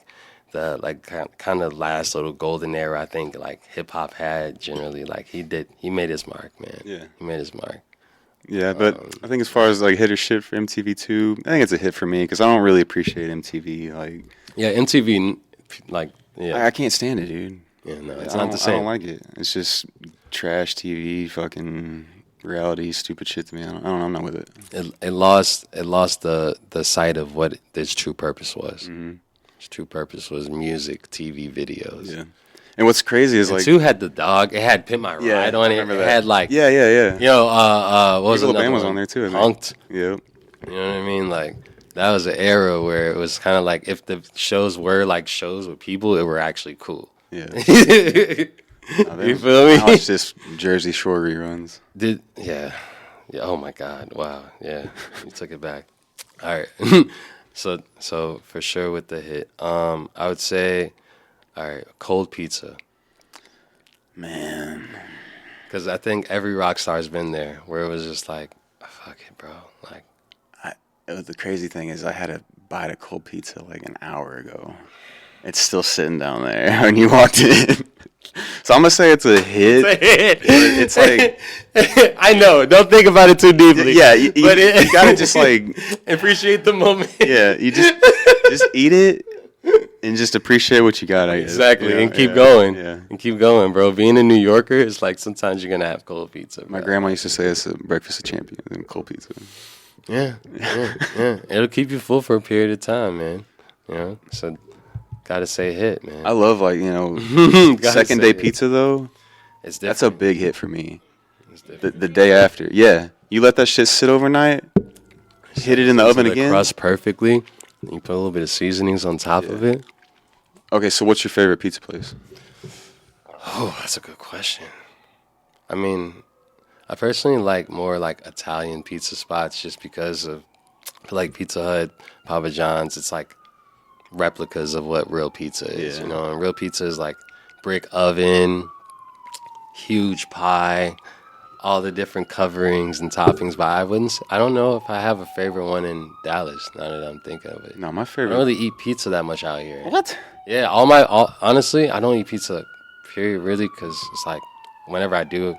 the like kind of last little golden era, I think like hip hop had generally. Like he made his mark, man. Yeah, he made his mark. Yeah, but I think as far as like hit or shit for MTV2, I think it's a hit for me because I don't really appreciate MTV. Like, yeah, MTV, like, yeah, I can't stand it, dude. Yeah, no, it's not the same. I don't like it. It's just trash TV, fucking reality, stupid shit to me. I don't know. I'm not with it. It lost the sight of what its true purpose was. Mm-hmm. Its true purpose was music, TV, videos. Yeah. And what's crazy is, like, two had the dog. It had Pimp My Ride on it. It had like yeah. You know, what was Bam another was one? on there too. Punked. Yep. You know what I mean? Like that was an era where it was kind of like if the shows were like shows with people, it were actually cool. Yeah. You feel me? I watch this Jersey Shore reruns. Yeah. Oh my God! Wow. Yeah, you took it back. All right. So for sure with the hit, I would say, all right, cold pizza. Man. Because I think every rock star's been there, where it was just like, fuck it, bro. Like, the crazy thing is, I had to bite a cold pizza like an hour ago. It's still sitting down there when you walked in. So I'm gonna say it's a hit. It's like I know. Don't think about it too deeply. Yeah, you gotta just like appreciate the moment. Yeah, you just eat it and just appreciate what you got. I guess. Exactly, and keep going. Yeah, and keep going, bro. Being a New Yorker is like sometimes you're gonna have cold pizza. Bro. My grandma used to say it's a breakfast of champions and cold pizza. Yeah. It'll keep you full for a period of time, man. You know, so. Gotta say hit, man. I love, like, you know, second day pizza, though. It's different. That's a big hit for me. The day after. Yeah. You let that shit sit overnight, hit it in the oven again. Crust perfectly. You put a little bit of seasonings on top of it. Okay, so what's your favorite pizza place? Oh, that's a good question. I mean, I personally like more like Italian pizza spots just because of, I feel like Pizza Hut, Papa John's, it's like replicas of what real pizza is, you know, and real pizza is like brick oven, huge pie, all the different coverings and toppings, but I don't know if I have a favorite one in Dallas now that I'm thinking of it. No, my favorite. I don't really eat pizza that much out here. What? Yeah, honestly, I don't eat pizza, period, really, because it's like whenever I do,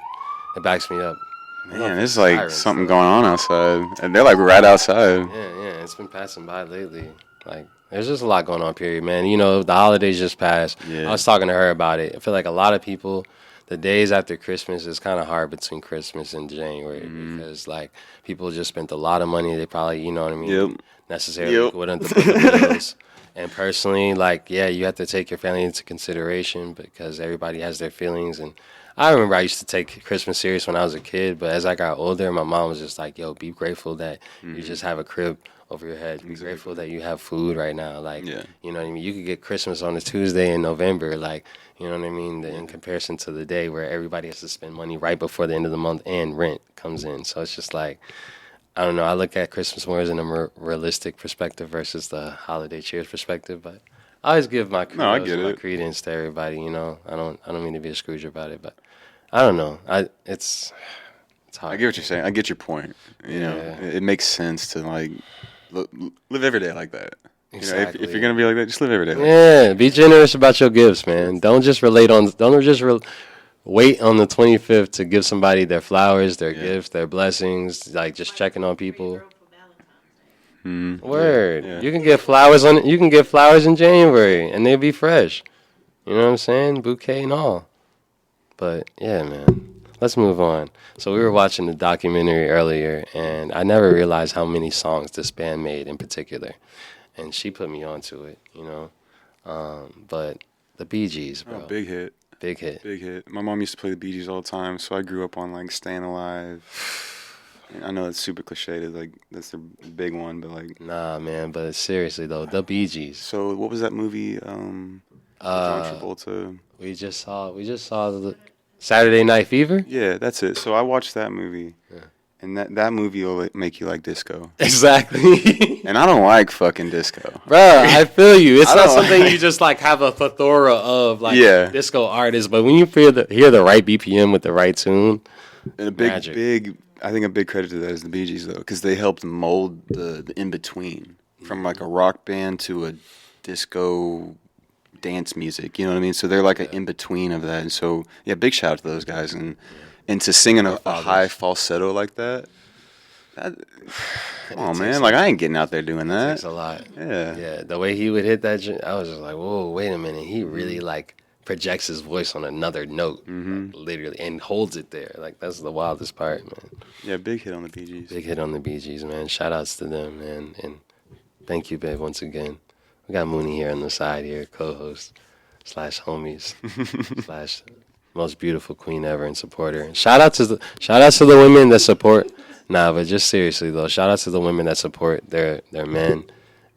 it backs me up. Man, there's like something going on outside, and they're like right outside. Yeah, it's been passing by lately. Like, there's just a lot going on, period, man. You know, the holidays just passed. Yeah. I was talking to her about it. I feel like a lot of people, the days after Christmas is kind of hard between Christmas and January because, like, people just spent a lot of money. They probably, you know what I mean, necessarily wouldn't have put the bills. And personally, like, yeah, you have to take your family into consideration because everybody has their feelings. And I remember I used to take Christmas serious when I was a kid, but as I got older, my mom was just like, yo, be grateful that you just have a crib over your head. Be grateful that you have food right now. Like, you know what I mean? You could get Christmas on a Tuesday in November, like, you know what I mean? In comparison to the day where everybody has to spend money right before the end of the month and rent comes in. So it's just like, I don't know. I look at Christmas more as in a more realistic perspective versus the holiday cheers perspective, but I always give my credence to everybody, you know? I don't mean to be a Scrooge about it, but I don't know. It's hard. I get what you're saying. I get your point. You know, it makes sense to, like, live every day like that. Exactly. If you're gonna be like that, just live every day. Yeah, be generous about your gifts, man. Don't just wait on the 25th to give somebody their flowers, their gifts, their blessings, like just checking on people. Word. Yeah. You can get flowers in January and they'll be fresh. You know what I'm saying? Bouquet and all. But yeah, man. Let's move on. So we were watching the documentary earlier, and I never realized how many songs this band made in particular. And she put me onto it, you know. But the BeeGees, bro. Oh, big hit. Big hit. Big hit. My mom used to play the BeeGees all the time, so I grew up on like Staying Alive. And I know it's super cliched, like that's the big one, but like. Nah, man. But seriously though, the BeeGees. So what was that movie? John Travolta. We just saw the Saturday Night Fever. Yeah, that's it. So I watched that movie, and that movie will make you like disco. Exactly. And I don't like fucking disco. Bro, I feel you. It's I not don't something like- you just like have a plethora of like Yeah. disco artists, but when you hear the right BPM with the right tune, And Magic. I think a big credit to that is the BeeGees though, because they helped mold the in between from like a rock band to a disco dance music. You know what I mean? So they're like an in between of that. And so yeah, big shout out to those guys and to sing in a high falsetto like that. Come on, man! Like I ain't getting out there doing that. takes a lot. Yeah. Yeah, the way he would hit that, I was just like, whoa, wait a minute. He really like projects his voice on another note, like, literally, and holds it there. Like that's the wildest part, man. Yeah, big hit on the BeeGees. Big hit on the BeeGees, man. Shout outs to them, man. And thank you, babe, once again. We got Mooney here on the side here, co-host / homies / most beautiful queen ever and supporter. Shout out to the women that support. Nah, but just seriously though, shout out to the women that support their men.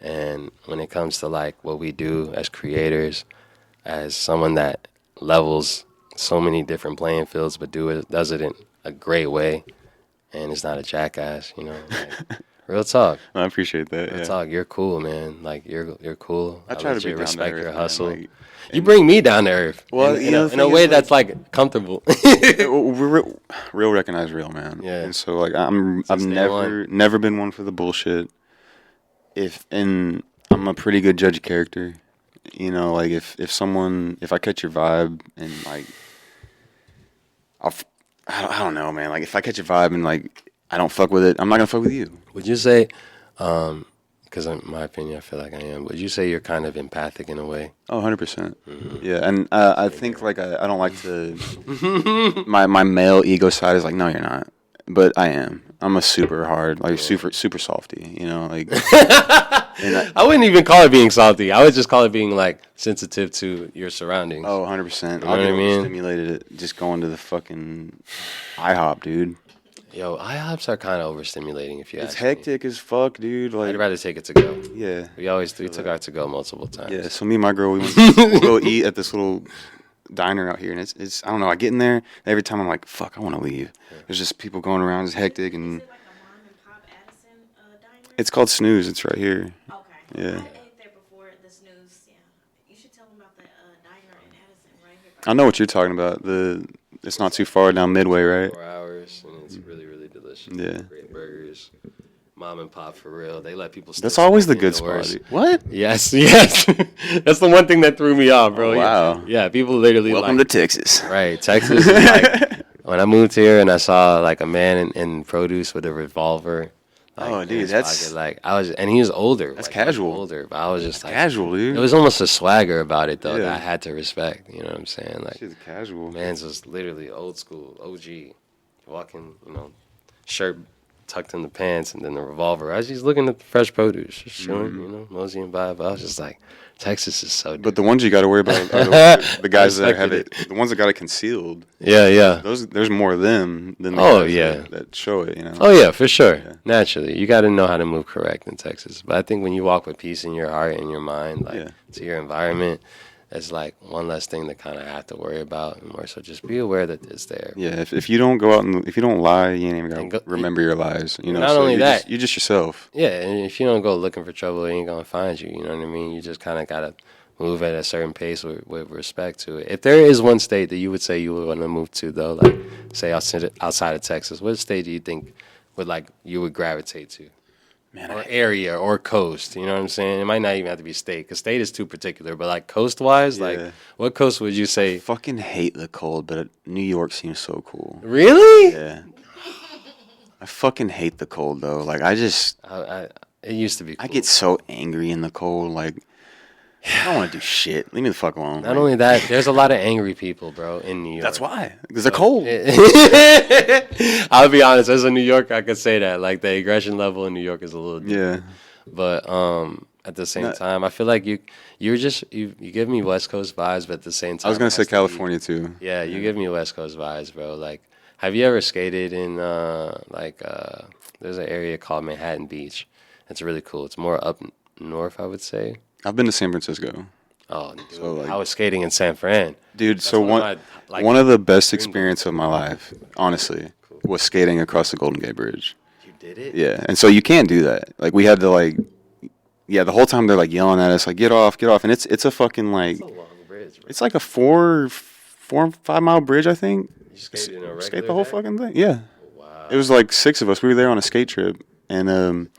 And when it comes to like what we do as creators, as someone that levels so many different playing fields, but does it in a great way, and it's not a jackass, you know. Like, real talk. I appreciate that. Real Yeah. talk. You're cool, man. Like you're cool. I try to be legit down to respect earth, your man. hustle. Like, You bring me down to earth. Well, in, you in, know, a, the in a thing way is, that's like comfortable. real recognize real, man. Yeah. And so like I've Since day never been one for the bullshit. And I'm a pretty good judge of character. You know, like if I catch your vibe and like I don't know, man. Like if I catch your vibe and like I don't fuck with it, I'm not gonna fuck with you. Would you say, because in my opinion, I feel like I am, would you say you're kind of empathic in a way? Oh, 100%. Yeah, and I think like I don't like to. my male ego side is like, no, you're not, but I am. I'm a super hard, like super softy. You know, like. And I wouldn't even call it being salty. I would just call it being like sensitive to your surroundings. Oh, 100%. You know I'll what get I mean? overstimulated just going to the fucking IHOP, dude. Yo, IHOPs are kind of overstimulating if you It's ask me. hectic as fuck, dude. Like, I'd rather take it to go. yeah. We took our to go multiple times. Yeah, so me and my girl, we'll go eat at this little diner out here, and it's I don't know, I get in there, and every time I'm like, fuck, I want to leave. There's just people going around, it's hectic, and Is it like a mom and pop Addison diner? it's called Snooze, it's right here. Okay. Yeah. I ate there before the snooze. Yeah. You should tell them about the diner in Addison right here. I know what you're talking about. It's not too far down Midway, right? 4 hours, and it's really, really delicious. Yeah. Great burgers. Mom and pop for real. They let people. That's still always the smoke good indoors. spot. What? Yes. That's the one thing that threw me off, bro. Oh, wow. Yeah, people literally Welcome like, to Texas. right. Texas is like when I moved here and I saw like a man in produce with a revolver. Like, Oh, in dude, his that's- pocket. Like I was, and he was older. That's like, much casual. Older, but I was just like Casual, dude. It was almost a swagger about it though Yeah. that I had to respect. You know what I'm saying? Like Shit's casual. man's was literally old school, OG, walking, shirt tucked in the pants and then the revolver. I was just looking at the fresh produce, just chilling, moseying by. But I was just like, Texas is so. But the ones you got to worry about are the guys that have respected it. The ones that got it concealed. yeah. There's more of them than the Oh, guys yeah. that show it. You know. Oh yeah, for sure. Naturally, you got to know how to move correct in Texas. But I think when you walk with peace in your heart and your mind, like Yeah. to your environment, it's like one less thing to kind of have to worry about, and more so just be aware that it's there. Yeah, if you don't go out and if you don't lie, you ain't even And gonna go- remember your lies. You know. Not so only you're that- you're just yourself. Yeah, and if you don't go looking for trouble, it ain't gonna find you. You know what I mean? You just kind of gotta move at a certain pace with respect to it. If there is one state that you would say you would want to move to, though, like say outside of Texas, what state do you think you would gravitate to? Man, or area or coast. You know what I'm saying? It might not even have to be state, because state is too particular. But like coast wise, like what coast would you say? fucking hate the cold, but New York seems so cool. Really? Yeah. I fucking hate the cold though. Like It used to be cool. I get so angry in the cold. Like I don't want to do shit. Leave me the fuck alone. Not only that, there's a lot of angry people, bro, in New York. That's why. Because they're cold. I'll be honest, as a New Yorker, I could say that. Like, the aggression level in New York is a little different. Yeah. But at the same time, I feel like you give me West Coast vibes, but at the same time, I was going to say California, too. Yeah, you give me West Coast vibes, bro. Like, have you ever skated in, there's an area called Manhattan Beach. It's really cool. It's more up north, I would say. I've been to San Francisco. Oh, dude, So, like, I was skating in San Fran. Dude, That's so one of the best experience of my life, honestly, was skating across the Golden Gate Bridge. You did it? Yeah, and so you can't do that. Like we had to the whole time they're like yelling at us like get off, and it's a fucking like It's a long bridge, bro. it's like a 5 mile bridge, I think. You skated in a regular Skate the whole day? fucking thing. Yeah. Wow. It was like 6 of us. We were there on a skate trip, and Everyone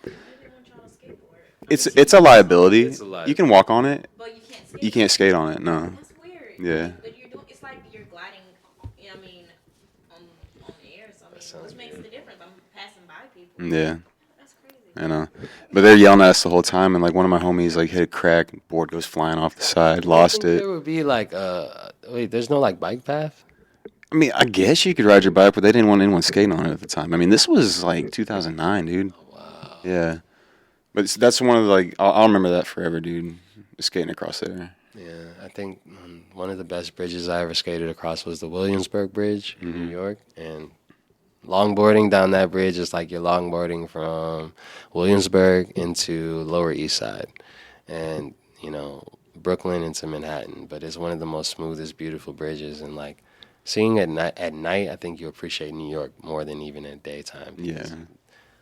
trying to skateboard. it's a liability. It's a liability. You can walk on it. But you can't skate. You can't skate on it. No. That's weird. Yeah. But you're doing. It's like you're gliding. You know what I mean, on the air. So I mean, sounds which makes good. the difference. I'm passing by people. Yeah. That's crazy. I know. But they're yelling at us the whole time, and like one of my homies like hit a crack, board goes flying off the side, lost it. There would be like wait, there's no like bike path? I mean, I guess you could ride your bike, but they didn't want anyone skating on it at the time. I mean, this was like 2009, dude. Wow. Yeah. But that's one of the, like, I'll remember that forever, dude. Skating across there. Yeah, I think one of the best bridges I ever skated across was the Williamsburg Bridge in New York. And longboarding down that bridge is like you're longboarding from Williamsburg into Lower East Side. And, you know, Brooklyn into Manhattan. But it's one of the most smoothest, beautiful bridges. And, like, seeing it at night, I think you appreciate New York more than even at daytime. Yeah.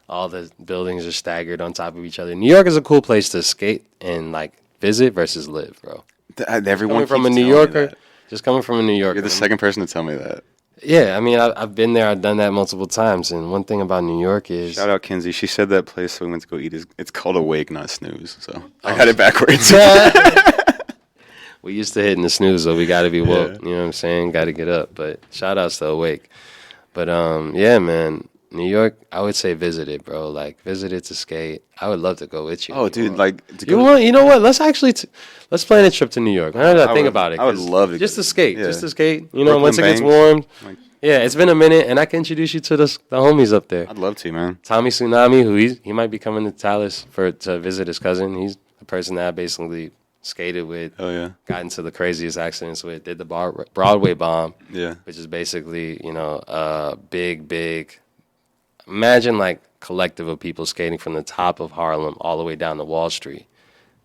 All the buildings are staggered on top of each other. New York is a cool place to skate and, like, visit versus live, bro. Everyone Coming from a keeps New telling me Yorker, that. just coming from a New Yorker. You're the second person to tell me that. Yeah, I mean, I've been there. I've done that multiple times. And one thing about New York is... Shout out Kinsey. She said that place we went to go eat it's called Awake, not Snooze. So I got it backwards. We used to hit in the snooze, so we got to be woke. Yeah. You know what I'm saying? Got to get up. But shout outs to Awake. But, yeah, man, New York, I would say visit it, bro. Like, visit it to skate. I would love to go with you. Oh, dude, like... You know what? Let's actually... let's plan a trip to New York. Now that I think would- about it. I would 'cause love to just go. to skate. Yeah. Just to skate. You know, Brooklyn once it gets Banks, warm. like- Yeah, it's been a minute, and I can introduce you to the homies up there. I'd love to, man. Tommy Tsunami, who he might be coming to Dallas to visit his cousin. He's the person that I basically skated with, Oh, yeah. got into the craziest accidents with, did the Broadway Bomb, Yeah. which is basically, you know, a big, imagine like collective of people skating from the top of Harlem all the way down to Wall Street.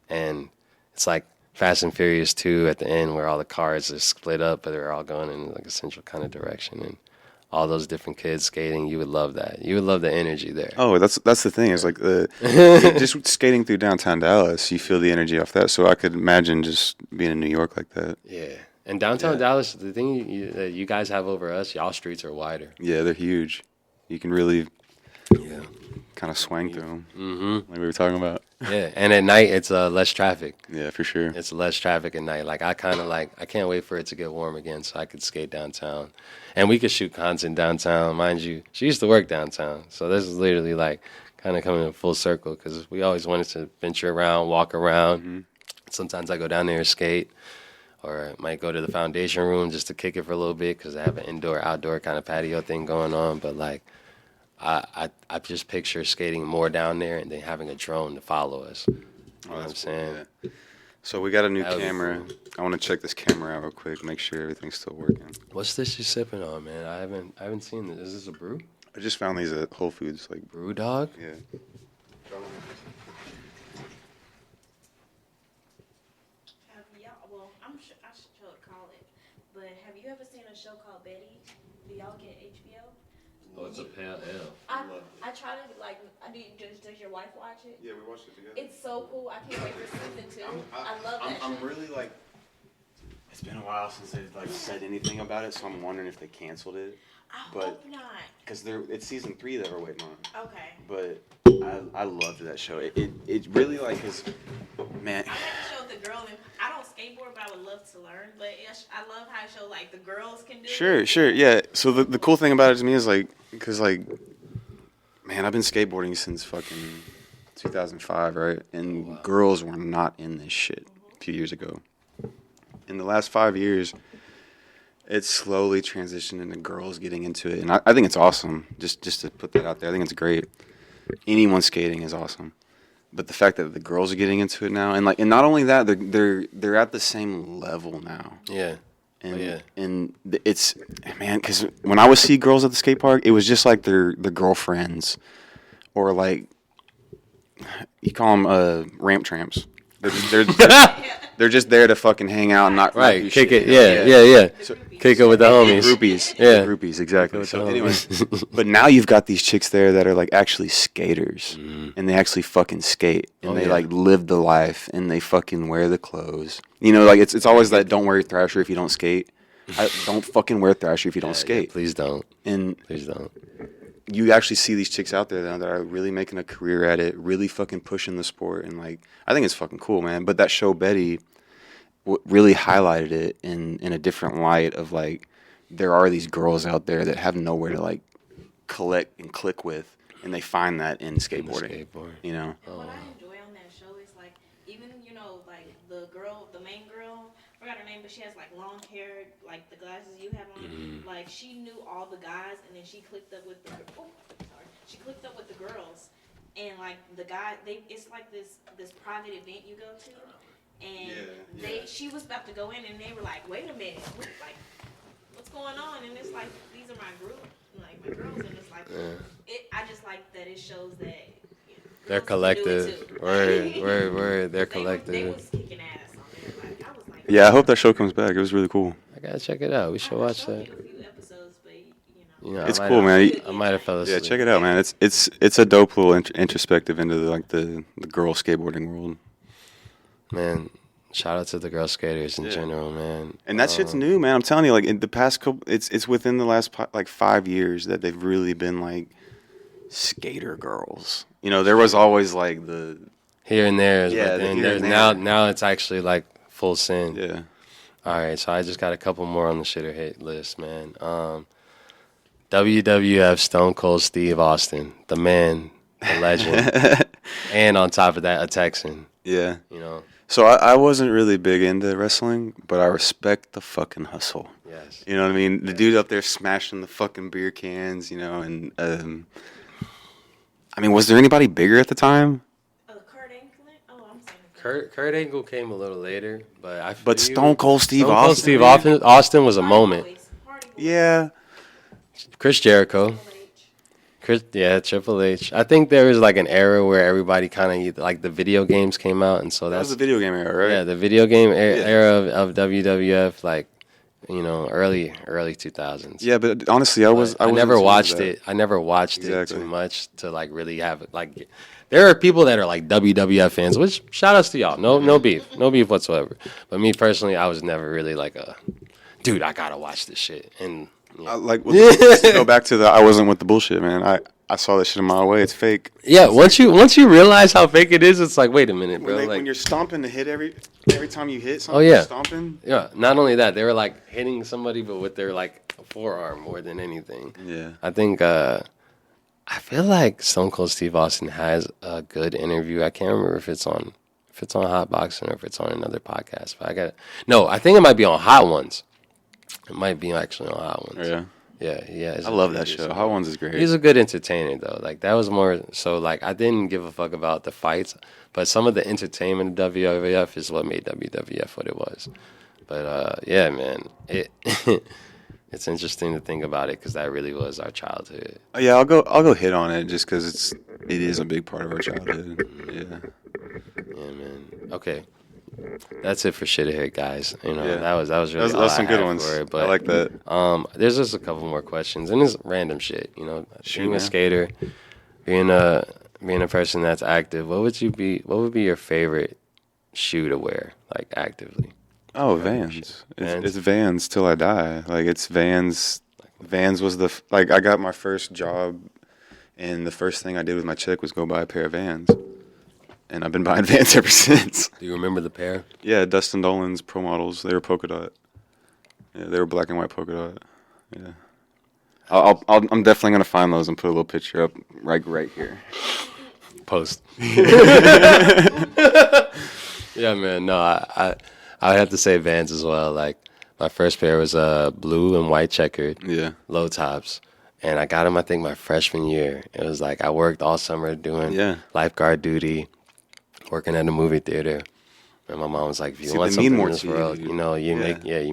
And it's like Fast and Furious 2 at the end where all the cars are split up, but they're all going in like a central kind of direction. And all those different kids skating, you would love that. You would love the energy there. Oh, that's the thing. It's like just skating through downtown Dallas, you feel the energy off that. So I could imagine just being in New York like that. Yeah. And downtown Dallas, the thing that you guys have over us, y'all streets are wider. Yeah, they're huge. You can really Yeah. kind of swang through them, Mm-hmm. like we were talking about. Yeah. And at night, it's less traffic. Yeah, for sure. It's less traffic at night. Like, I can't wait for it to get warm again so I could skate downtown. And we could shoot content downtown. Mind you, she used to work downtown. So this is literally like kind of coming in full circle because we always wanted to venture around, walk around. Mm-hmm. Sometimes I go down there and skate. Or I might go to the foundation room just to kick it for a little bit because I have an indoor-outdoor kind of patio thing going on. But, like, I just picture skating more down there and then having a drone to follow us. You know what I'm saying? Yeah. So we got a new That would be camera. cool. I want to check this camera out real quick, make sure everything's still working. What's this you're sipping on, man? I haven't seen this. Is this a brew? I just found these at Whole Foods. Like, Brew dog? yeah. Have y'all? Well, I should call it. But have you ever seen a show called Betty? Do y'all get HBO? Oh, it's a pale ale. I try to like. Does your wife watch it? Yeah, we watched it together. It's so cool. I can't wait for season 2. I love that show. really like. It's been a while since they've like said anything about it, so I'm wondering if they canceled it. I But- hope not. Because it's season 3 that we're waiting on. Okay. But I loved that show. It really like is, man. I like to show the girl, and I don't skateboard, but I would love to learn. But I love how it show like the girls can do it. Sure, yeah. So the cool thing about it to me is like, because like, man, I've been skateboarding since fucking 2005, right? And girls were not in this shit a few years ago. In the last 5 years, it's slowly transitioned into girls getting into it, and I think it's awesome. Just to put that out there, I think it's great. Anyone skating is awesome, but the fact that the girls are getting into it now, and not only that, they're at the same level now. Yeah. And and it's, man, because when I would see girls at the skate park, it was just like their girlfriends, or like you call them ramp tramps. They're just there to fucking hang out and not Right, do kick shit, it. you know? Yeah. So, Kick it with the homies. groupies. Yeah. Groupies, exactly. So With the anyway, homies. but now you've got these chicks there that are like actually skaters, and they actually fucking skate, and they like live the life, and they fucking wear the clothes. You know, like it's always that don't wear Thrasher if you don't skate. Don't fucking wear Thrasher if you don't skate. Please don't. And Please don't. you actually see these chicks out there now that are really making a career at it, really fucking pushing the sport, and like I think it's fucking cool, man. But that show Betty really highlighted it in a different light of like there are these girls out there that have nowhere to like collect and click with, and they find that in skateboarding. You know. And what I enjoy on that show is like even like the main girl, I forgot her name, but she has like long hair, like the glasses you have on. Like she knew all the guys, and then she clicked up with the girls, and like the guy, it's like this private event you go to. And she was about to go in, and they were like, "Wait a minute, what's going on?" And it's like, "These are my group, like my girls," and it's like, I just like that it shows that They're collective. Word. They're collective. They was kicking ass on there. Like I was like, Yeah, I hope that show comes back. It was really cool. I gotta check it out. We should watch that. a few episodes, but You know, It's cool, man. I might have fell Yeah, asleep. check it out, man. It's a dope little introspective into the girl skateboarding world. Man, shout out to the girl skaters in general, man. And that shit's new, man. I'm telling you, like in the past couple, it's within the last like 5 years that they've really been like skater girls. You know, there was always like the Here and there, Yeah, but the then here there's and there. now it's actually like full send. yeah. All right, so I just got a couple more on the shitter hit list, man. WWF Stone Cold Steve Austin, the man, the legend, and on top of that, a Texan. Yeah. You know, So I wasn't really big into wrestling, but I respect the fucking hustle. yes. You know what I mean? The dude up there smashing the fucking beer cans, you know, and I mean, was there anybody bigger at the time? Kurt Angle. Oh, I'm saying Kurt Angle came a little later, but I. But feel you. Stone Cold Steve Stone Cold Austin. Steve man. Austin was a moment. Hardy Boys. Yeah. Chris Jericho. Triple H. Triple H. I think there was like an era where everybody kind of like the video games came out, and so That was that's the video game era, right? yeah, the video game era of WWF, like early 2000s. Yeah, but honestly, I I never wasn't watched into it. I never watched it Exactly. too much to like really have it. Like, there are people that are like WWF fans, which shout outs to y'all. No beef whatsoever. But me personally, I was never really like dude, I gotta watch this shit. And to go back to I wasn't with the bullshit, man. I saw that shit a mile away. It's fake. yeah, once you realize how fake it is, it's like, wait a minute, bro. When you're stomping to hit every time you hit something, Oh, yeah. you're stomping. Yeah, not only that, they were like hitting somebody, but with their like forearm more than anything. Yeah. I think I feel like Stone Cold Steve Austin has a good interview. I can't remember if it's on Hot Boxing or if it's on another podcast. But I think it might be on Hot Ones. It might be actually on Hot Ones. Yeah. Yeah. I love that show. Hot Ones is great. He's a good entertainer though. Like that was more so like I didn't give a fuck about the fights, but some of the entertainment of WWF is what made WWF what it was. But yeah, man, it's interesting to think about it because that really was our childhood. Yeah, I'll go hit on it just because it is a big part of our childhood. Yeah, man. Okay, that's it for shit hit, guys. You know, Yeah. that was really That all was I some good had ones. for it, but I like that. there's just a couple more questions, and it's random shit. You know, being man. a skater, being a person that's active. What would be your favorite shoe to wear, like actively? Oh, Vans. It's Vans till I die. Like, it's Vans. Vans was I got my first job, and the first thing I did with my check was go buy a pair of Vans. And I've been buying Vans ever since. Do you remember the pair? Yeah, Dustin Dolan's Pro Models. They were polka dot. Yeah, they were black and white polka dot. Yeah. I'm definitely going to find those and put a little picture up right here. Post. Yeah, man. No, I would have to say Vans as well. Like, my first pair was blue and white checkered, low tops, and I got them, I think, my freshman year. It was like I worked all summer doing lifeguard duty, working at a movie theater, and my mom was like, "If you want something in this world, you know, you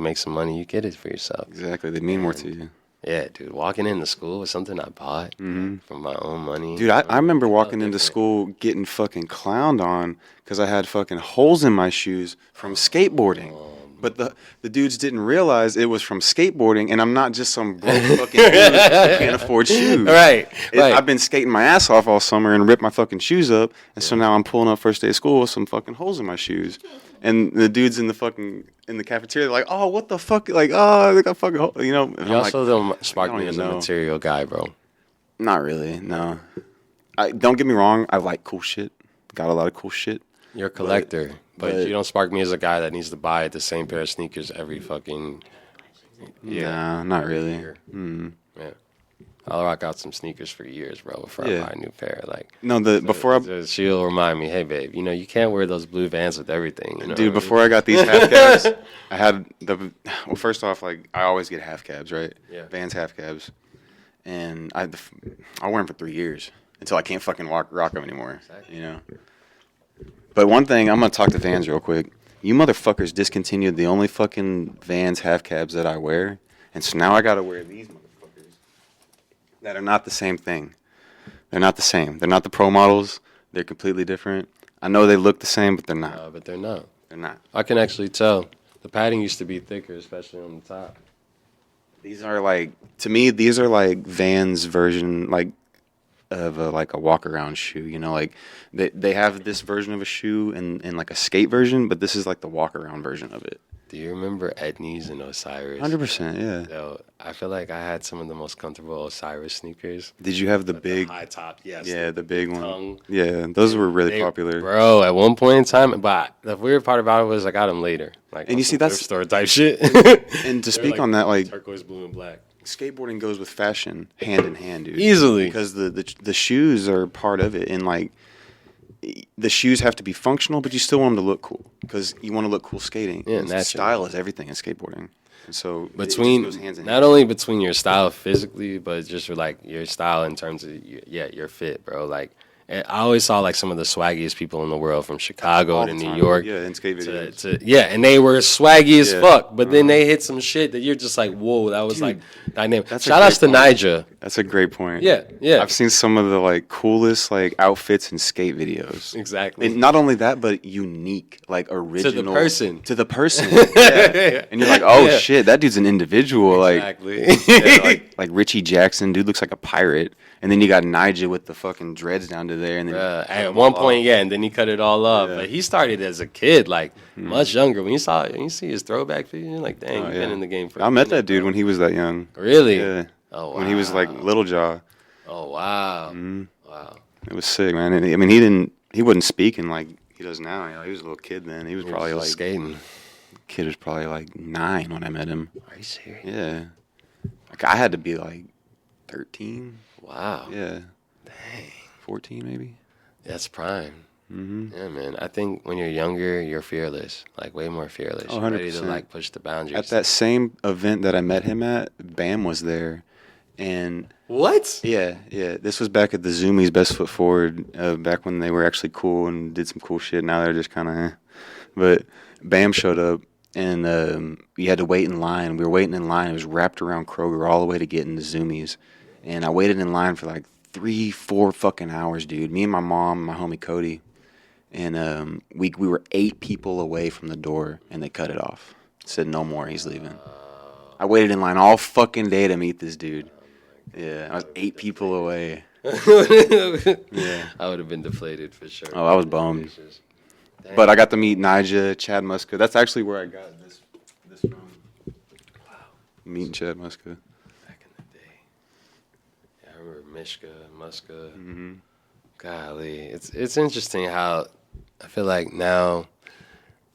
make some money, you get it for yourself." Exactly, they mean more to you. Yeah, dude, walking into school was something I bought from my own money. Dude, I remember walking into school getting fucking clowned on because I had fucking holes in my shoes from skateboarding. But the dudes didn't realize it was from skateboarding, and I'm not just some broke fucking dude who can't afford shoes. Right. I've been skating my ass off all summer and ripped my fucking shoes up, and so now I'm pulling up first day of school with some fucking holes in my shoes. And the dudes in the cafeteria, they're like, "Oh, what the fuck?" Like, "Oh, they got fucking holes," you know. You also don't spark me as a material guy, bro. Not really, no. Don't get me wrong. I like cool shit. Got a lot of cool shit. You're a collector, but you don't spark me as a guy that needs to buy the same pair of sneakers every fucking Nah, not really. Yeah. I'll rock out some sneakers for years, bro, before I buy a new pair. Like, she'll remind me, hey, babe, you know, you can't wear those blue Vans with everything. You know dude, before I got these half cabs, I had first off, like, I always get half cabs, right? Yeah. Vans half cabs. And I wear them for 3 years until I can't fucking rock them anymore, you know? But one thing, I'm going to talk to Vans real quick. You motherfuckers discontinued the only fucking Vans half cabs that I wear. And so now I got to wear these motherfuckers that are not the same thing. They're not the same. They're not the Pro Models. They're completely different. I know they look the same, but they're not. No, but they're not. They're not. I can actually tell. The padding used to be thicker, especially on the top. These are like, to me, these are like Vans version, like, of a walk around shoe, you know, like they have this version of a shoe and like a skate version, but this is like the walk around version of it. Do you remember Etnies and Osiris? 100%, yeah. So I feel like I had some of the most comfortable Osiris sneakers. Did you have the big high top? Yes. Yeah, the big one. Tongue. Yeah, those were really popular, bro. At one point in time, but the weird part about it was I got them later, like, and you see that's store type shit. And to speak on that, like, turquoise, blue, and black. Skateboarding goes with fashion hand in hand, dude. Easily, because the shoes are part of it, and like the shoes have to be functional, but you still want them to look cool because you want to look cool skating. Yeah, and style is everything in skateboarding. And so between it goes hands in not hand. only between your style physically, but just like your style in terms of your fit, bro. Like, and I always saw like some of the swaggiest people in the world from Chicago to New York. Yeah, in skate videos. And they were swaggy as fuck. But then they hit some shit that you're just like, whoa, that was like dynamic. Shout outs to Nyjah. That's a great point. Yeah. I've seen some of the like coolest like outfits in skate videos. Exactly. And not only that, but unique, like original to the person. Yeah. And you're like, oh shit, that dude's an individual. Exactly. Like Richie Jackson, dude looks like a pirate. And then you got Nyjah with the fucking dreads down to there. And then at one point, and then he cut it all off. Yeah. But he started as a kid, like much younger. When you see his throwback video, you're like, dang, you've been in the game for. I met that dude when he was that young. Really? Yeah. Oh wow. When he was like Little Jaw. Oh wow. Wow. It was sick, man. And, I mean, he wasn't speaking like he does now. You know, he was a little kid then. He was probably like skating. Kid was probably like 9 when I met him. Are you serious? Yeah. Like I had to be like 13. Wow. Yeah. Dang. 14 maybe. That's prime. Yeah, man. I think when you're younger, you're fearless. Like way more fearless. Oh, 100%. You're ready to like push the boundaries. At that same event that I met him at, Bam was there. And what? Yeah. This was back at the Zoomies Best Foot Forward, back when they were actually cool and did some cool shit. Now they're just kind of But Bam showed up, and we had to wait in line. We were waiting in line. It was wrapped around Kroger all the way to get into Zoomies. And I waited in line for like 3-4 fucking hours, dude. Me and my mom, my homie Cody. And we were 8 people away from the door, and they cut it off. Said no more, he's leaving. I waited in line all fucking day to meet this dude. Yeah, I was 8 people away. Yeah. I would have been deflated for sure. Oh, I was bummed. But I got to meet Nyjah, Chad Muska. That's actually where I got this from. Wow. Meeting Chad Muska. Back in the day. Yeah, I remember Mishka, Muska. Mm-hmm. Golly. It's interesting how I feel like now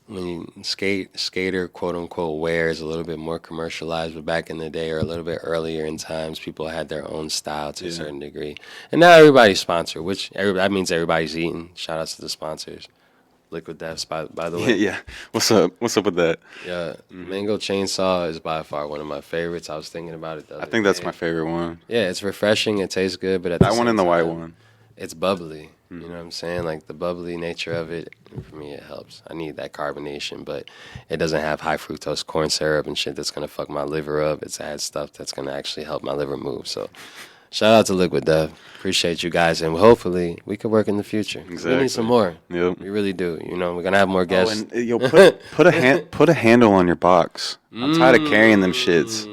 when you skater quote unquote wear is a little bit more commercialized, but back in the day or a little bit earlier in times, people had their own style to a certain degree. And now everybody's sponsored, which that means everybody's eating. Shout outs to the sponsors. Liquid Deaths, by the way. Yeah. What's up with that? Yeah. Mango Chainsaw is by far one of my favorites. I was thinking about it the other I think that's my favorite one. Yeah, it's refreshing. It tastes good, but at that the one same and the time, white one. It's bubbly. You know what I'm saying? Like the bubbly nature of it, for me, it helps. I need that carbonation, but it doesn't have high fructose corn syrup and shit that's going to fuck my liver up. It's had stuff that's going to actually help my liver move. So shout out to Liquid Death. Appreciate you guys, and hopefully we could work in the future. Exactly. We need some more. Yep. We really do. You know, we're going to have more guests. Oh, and yo, put a handle on your box. I'm tired of carrying them shits.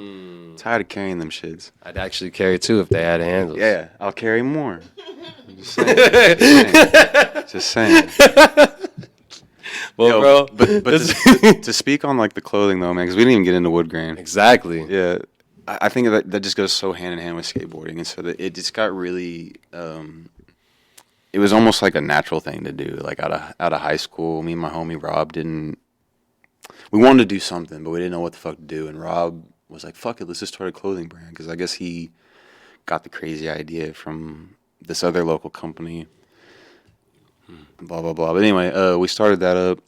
I'd actually carry two if they had handles. Yeah, I'll carry more. I'm just saying. Just saying. Well, Yo, bro. But to speak on like the clothing though, man, because we didn't even get into Woodgrain. Exactly. Yeah, I think that just goes so hand in hand with skateboarding, and so that it just got really. It was almost like a natural thing to do. Like out of high school, me and my homie Rob we wanted to do something, but we didn't know what the fuck to do, and Rob was like, "Fuck it, let's just start a clothing brand." Because I guess he got the crazy idea from this other local company. Blah blah blah. But anyway, we started that up.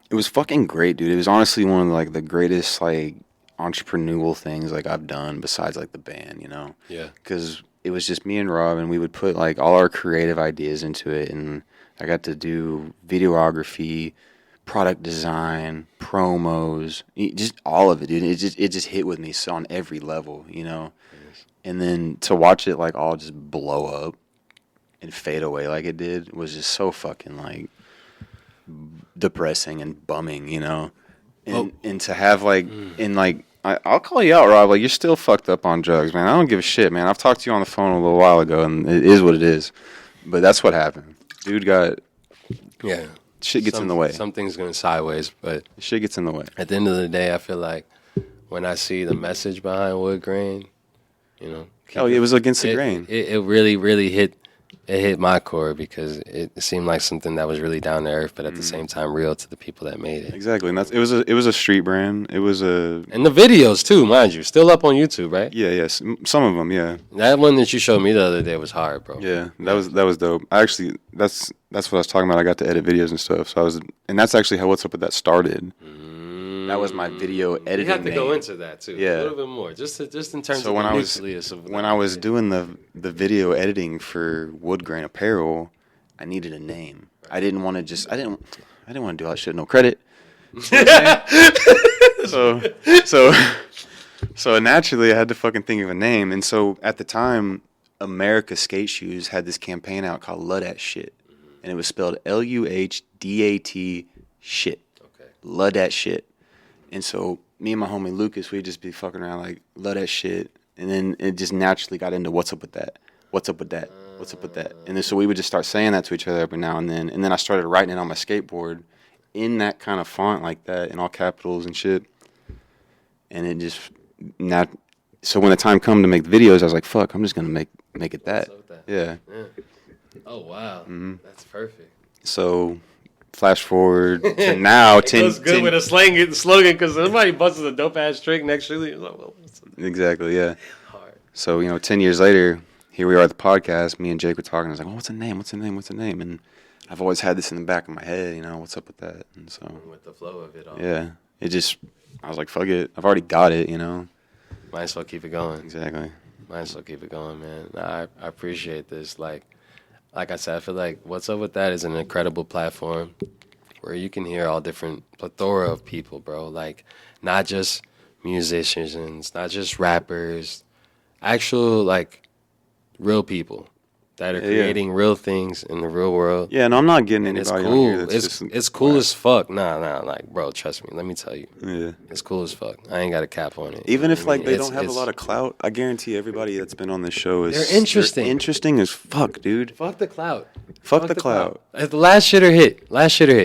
It was fucking great, dude. It was honestly one of like the greatest like entrepreneurial things like I've done besides like the band, you know? Yeah. Because it was just me and Rob, and we would put like all our creative ideas into it, and I got to do videography, product design, promos, just all of it, dude. It just hit with me so on every level, you know. Yes. And then to watch it like all just blow up and fade away like it did was just so fucking like depressing and bumming, you know. And to have like and like I'll call you out, Rob. Like, you're still fucked up on drugs, man. I don't give a shit, man. I've talked to you on the phone a little while ago, and it is what it is. But that's what happened. Dude got... Yeah. Shit gets in the way. Something's going sideways, but... Shit gets in the way. At the end of the day, I feel like when I see the message behind Woodgrain, you know... Oh, it was against the grain. It really, really hit my core because it seemed like something that was really down to earth, but at the same time real to the people that made it. Exactly, and it was a street brand. It was a... And the videos, too, mind you. Still up on YouTube, right? Yeah, yes. Some of them, yeah. That one that you showed me the other day was hard, bro. Yeah, that was dope. I actually, that's what I was talking about. I got to edit videos and stuff. So and that's actually how What's Up With That started. That was my video editing. You have to go into that too, yeah. A little bit more, just in terms so of when the I was nucleus of when I was doing the video editing for Woodgrain Apparel, I needed a name. I didn't want to just I didn't want to do all that shit, no credit. So naturally I had to fucking think of a name, and so at the time, America Skate Shoes had this campaign out called Love That Shit, and it was spelled LUHDAT shit. Okay. Love That Shit. And so me and my homie Lucas, we'd just be fucking around like, love that shit. And then it just naturally got into what's up with that? What's up with that? What's up with that? And then so we would just start saying that to each other every now and then. And then I started writing it on my skateboard in that kind of font like that, in all capitals and shit. And it just, so when the time come to make the videos, I was like, fuck, I'm just going to make it that. Yeah. Oh, wow. Mm-hmm. That's perfect. So... Flash forward to now. It goes good with a slogan because somebody busts a dope ass trick next to you. Exactly, yeah. Hard. So 10 years later, here we are at the podcast. Me and Jake were talking. I was like, "Oh, what's the name? What's the name? What's the name?" And I've always had this in the back of my head. What's up with that? And so with the flow of it all. Yeah, I was like, "Fuck it, I've already got it." Might as well keep it going. Exactly. Might as well keep it going, man. I appreciate this. Like I said, I feel like What's Up With That is an incredible platform where you can hear all different plethora of people, bro. Like, not just musicians, not just rappers, actual, like, real people that are creating real things in the real world. Yeah, no, I'm not getting it's anybody cool. on here that's it's cool as fuck. Nah, like, bro, trust me. Let me tell you. Yeah. It's cool as fuck. I ain't got a cap on it. Even if, like, they don't have a lot of clout, I guarantee everybody that's been on this show is... They're interesting. They're interesting as fuck, dude. Fuck the clout. Fuck the clout. The last shitter hit.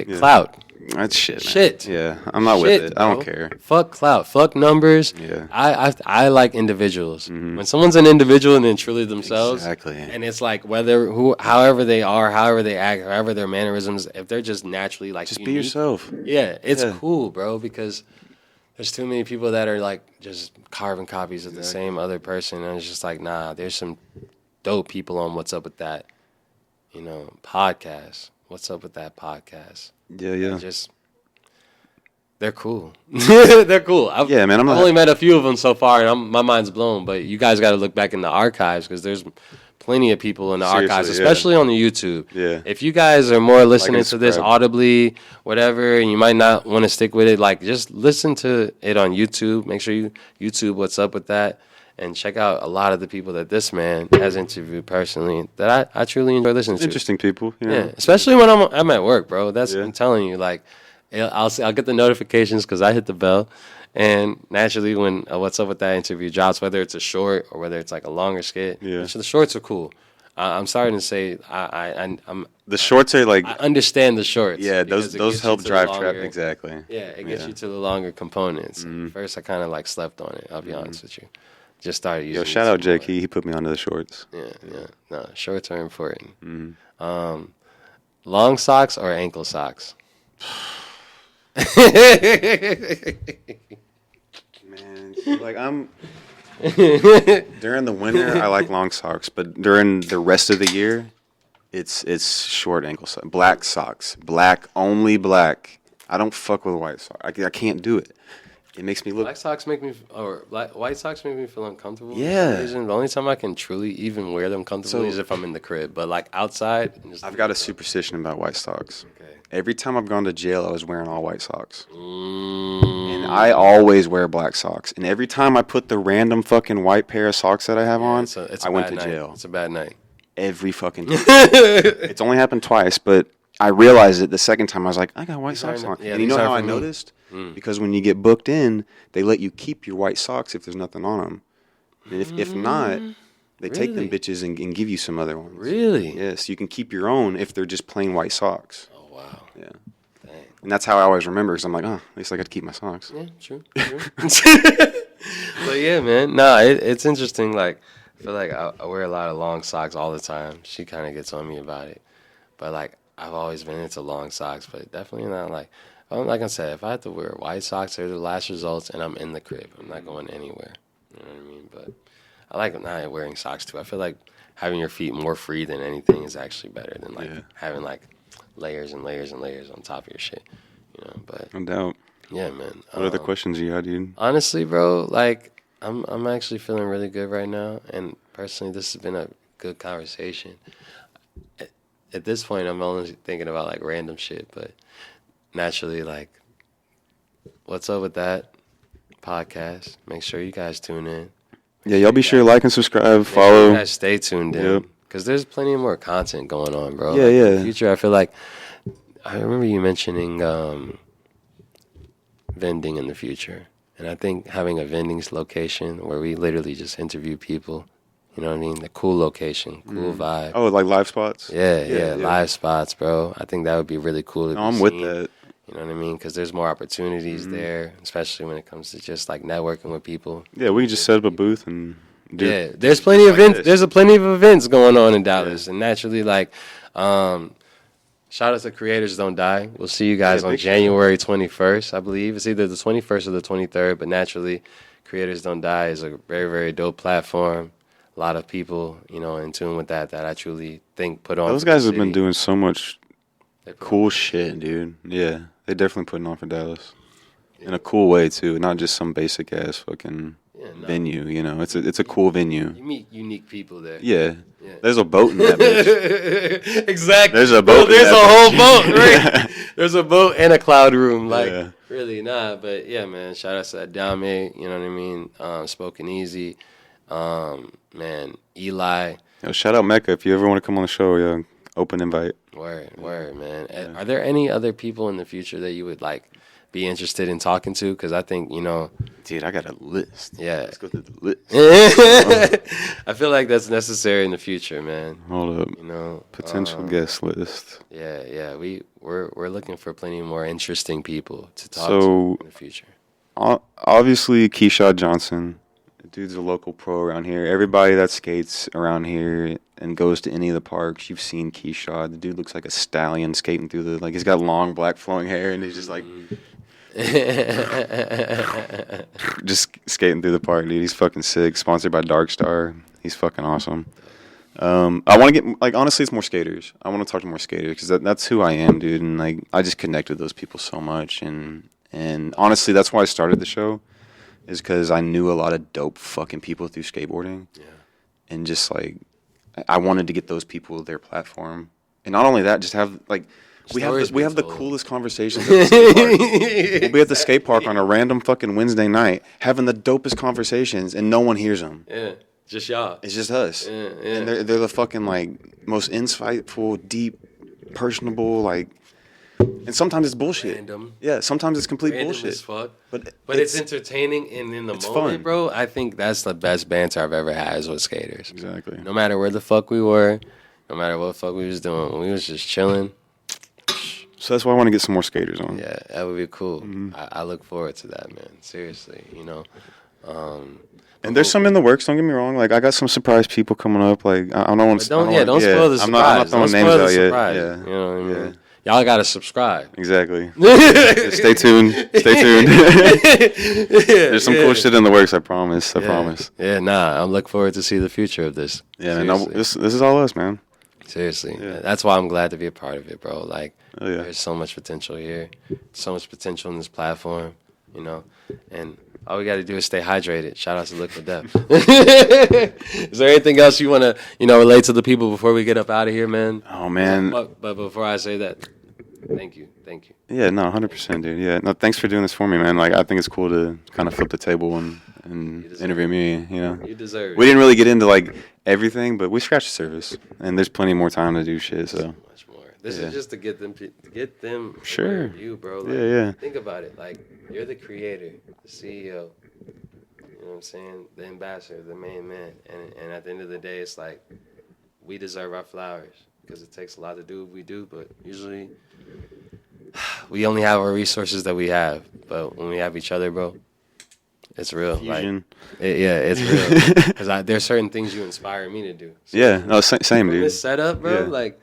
Yeah. Clout. That's shit, man. Shit. Yeah, I'm not with it. I don't care. Fuck clout. Fuck numbers. Yeah. I like individuals. When someone's an individual and then truly themselves, Exactly. and it's like however they are, however they act, however their mannerisms, if they're just naturally like Just unique, be yourself. Yeah, it's cool, bro. Because there's too many people that are like just carbon copies of the same other person, and it's just like, nah. There's some dope people on What's Up With That, podcast. What's Up With That podcast? Yeah. They're cool. They're cool. I've only met a few of them so far, and my mind's blown. But you guys got to look back in the archives because there's plenty of people in the archives, especially on the YouTube. Yeah. If you guys are more listening to this audibly, whatever, and you might not want to stick with it, like just listen to it on YouTube. Make sure you YouTube What's Up With That. And check out a lot of the people that this man has interviewed personally that I truly enjoy listening to. Interesting people. Yeah, especially when I'm at work, bro. I'm telling you, like, I'll get the notifications because I hit the bell. And naturally, when What's Up With That interview drops, whether it's a short or whether it's like a longer skit, which the shorts are cool. I'm starting to say I'm the shorts are like I understand the shorts. Yeah, those help drive traffic exactly. Yeah, it gets you to the longer components. First, I kind of like slept on it. I'll be honest with you. Just started using. Yo, shout out Jake. He put me onto the shorts. Yeah. No, shorts are important. Long socks or ankle socks? Man, like during the winter I like long socks, but during the rest of the year, it's short ankle socks, black socks, only black. I don't fuck with white socks. I can't do it. It makes me look. White socks make me feel uncomfortable. Yeah. The only time I can truly even wear them comfortably is if I'm in the crib. But like outside, I've got a superstition about white socks. Okay. Every time I've gone to jail, I was wearing all white socks, and I always wear black socks. And every time I put the random fucking white pair of socks that I have on, I went to jail. It's a bad night. Every fucking time. It's only happened twice, but I realized it the second time. I was like, I got white socks on. And you know how I noticed? Because when you get booked in, they let you keep your white socks if there's nothing on them. And if not, they take them bitches and give you some other ones. Really? Yes, you can keep your own if they're just plain white socks. Oh, wow. Yeah. Dang. And that's how I always remember, because I'm like, at least I got to keep my socks. Yeah, true. But yeah, man. No, it's interesting. Like, I feel like I wear a lot of long socks all the time. She kind of gets on me about it. But like, I've always been into long socks, but definitely not like I said, if I have to wear white socks, they're the last results, and I'm in the crib. I'm not going anywhere. You know what I mean? But I like not wearing socks too. I feel like having your feet more free than anything is actually better than like having like layers and layers and layers on top of your shit. But No doubt. yeah, man. What other questions you got, dude? Honestly, bro, like I'm actually feeling really good right now, and personally, this has been a good conversation. At this point, I'm only thinking about like random shit, but naturally, like, What's Up With That podcast? Make sure you guys tune in. Yeah, y'all be sure to like and subscribe, follow. Sure you guys stay tuned in, because there's plenty more content going on, bro. Yeah. In the future, I feel like I remember you mentioning vending in the future, and I think having a vending location where we literally just interview people. You know what I mean? The cool location, cool vibe. Oh, like live spots? Yeah, live spots, bro. I think that would be really cool to be I'm seen. with that. You know what I mean? Because there's more opportunities there, especially when it comes to just like networking with people. Yeah, we can just set up a booth and do. Yeah, there's plenty of events. There's plenty of events going on in Dallas, and naturally, like, shout out to Creators Don't Die. We'll see you guys on January 21st, I believe. It's either the 21st or the 23rd, but naturally, Creators Don't Die is a very, very dope platform. A lot of people, in tune with that I truly think put on. Those guys have been doing so much cool shit, dude. Yeah, they definitely putting on for Dallas in a cool way too, not just some basic ass fucking venue. It's a cool venue. You meet unique people there. Yeah. There's a boat in that bitch. Exactly. There's a boat. There's a whole boat, right? There's a boat and a cloud room. Like, really, but yeah, man. Shout out to that Dame. You know what I mean? Spoken Easy. Man, Eli. Yo, shout out Mecca if you ever want to come on the show. Open invite. Word, man. Are there any other people in the future that you would like be interested in talking to, because I think, you know, Dude, I got a list. Yeah. Let's go through the list. I feel like that's necessary in the future, man. Hold up. You know, Potential guest list. Yeah. We're looking for plenty more interesting people to talk So- to in the future. Obviously, Keyshawn Johnson. The dude's a local pro around here. Everybody that skates around here and goes to any of the parks, you've seen Keyshawn. The dude looks like a stallion skating through the, like, he's got long black flowing hair and he's just like, just skating through the park, dude. He's fucking sick. Sponsored by Dark Star. He's fucking awesome. I want to get, like, honestly, it's more skaters. I want to talk to more skaters because that's who I am, dude. And, like, I just connect with those people so much. And honestly, that's why I started the show, is because I knew a lot of dope fucking people through skateboarding. Yeah. And just, like, I wanted to get those people their platform. And not only that, just have, like, we have the coolest conversations at the skate park. We'll be at the skate park on a random fucking Wednesday night having the dopest conversations, and no one hears them. Yeah, just y'all. It's just us. Yeah. And they're the fucking, like, most insightful, deep, personable, like, and sometimes it's bullshit. Random. Yeah, sometimes it's complete Random bullshit. as fuck. But it's entertaining, and in the it's moment, fun. bro, I think that's the best banter I've ever had is with skaters. Exactly. No matter where the fuck we were, no matter what the fuck we was doing, when we was just chilling. So that's why I want to get some more skaters on. Yeah, that would be cool. Mm-hmm. I look forward to that, man. Seriously, you know. And there's some in the works. Don't get me wrong. Like, I got some surprise people coming up. Like, I don't want to. Don't spoil the surprise. I'm not throwing names out yet. Yeah, you know what I mean. Y'all gotta subscribe. Exactly. Stay tuned. There's some cool shit in the works. I promise. Yeah, nah. I'm looking forward to see the future of this. Yeah, man. No, this is all us, man. Seriously, Yeah. that's why I'm glad to be a part of it, bro. Like, Oh, yeah. there's so much potential here, so much potential in this platform, you know. And all we got to do is stay hydrated. Shout out to Liquid Death. Is there anything else you want to, you know, relate to the people before we get up out of here, man? Oh, man. But before I say that, thank you. Yeah, no, 100%, dude. Yeah, no, thanks for doing this for me, man. Like, I think it's cool to kind of flip the table and interview me, you know. You deserve it. We didn't really get into, like, everything, but we scratched the surface. And there's plenty more time to do shit, so. Much more. This Yeah. is just to get them Sure. aware of you, bro. Like, Yeah. Think about it. Like, you're the creator, the CEO. You know what I'm saying? The ambassador, the main man. And at the end of the day, it's like, we deserve our flowers because it takes a lot to do what we do, but usually we only have our resources that we have. But when we have each other, bro, it's real. Fusion. It's real. Because there's certain things you inspire me to do. So Yeah, no, same, dude. this setup, bro, Yeah. like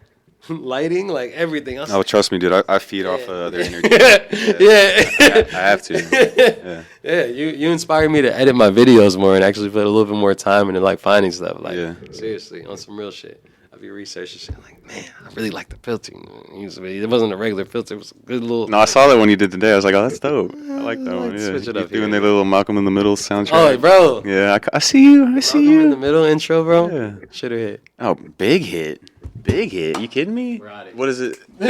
lighting, like everything else. Oh, trust me, dude. I feed off their energy. Yeah. I have to. Yeah. Yeah, you inspire me to edit my videos more and actually put a little bit more time into like finding stuff. Like, Yeah. seriously, on some real shit. I'd be researching shit like, man, I really like the filter. It wasn't a regular filter. It was a good little. No, I saw that when you did today. I was like, oh, that's dope. I like that one. Yeah. switch it up Doing here. their little Malcolm in the Middle soundtrack. Oh, bro. Yeah, I see you. I see Welcome in the you. middle intro, bro. Yeah. Should have hit. Oh, big hit. Big hit. You kidding me? We're at it. What is it? No,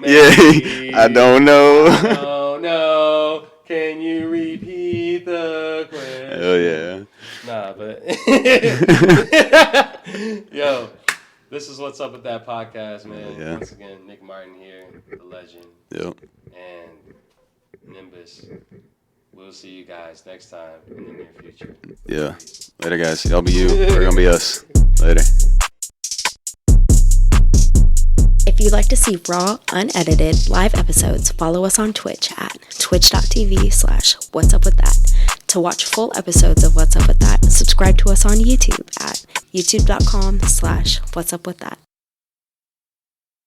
Yeah, I don't know. Oh, no. Can you repeat the question? Hell yeah. Nah, but yo, this is What's Up With That podcast, man. Yeah. Once again, Nick Martin here, the legend, Yep. and Nymbus. We'll see you guys next time in the near future. Yeah. Later, guys. Y'all be you. We're gonna be us. Later. If you'd like to see raw, unedited, live episodes, follow us on Twitch at twitch.tv/whatsupwithat. To watch full episodes of What's Up With That, subscribe to us on YouTube at youtube.com/whatsupwithat.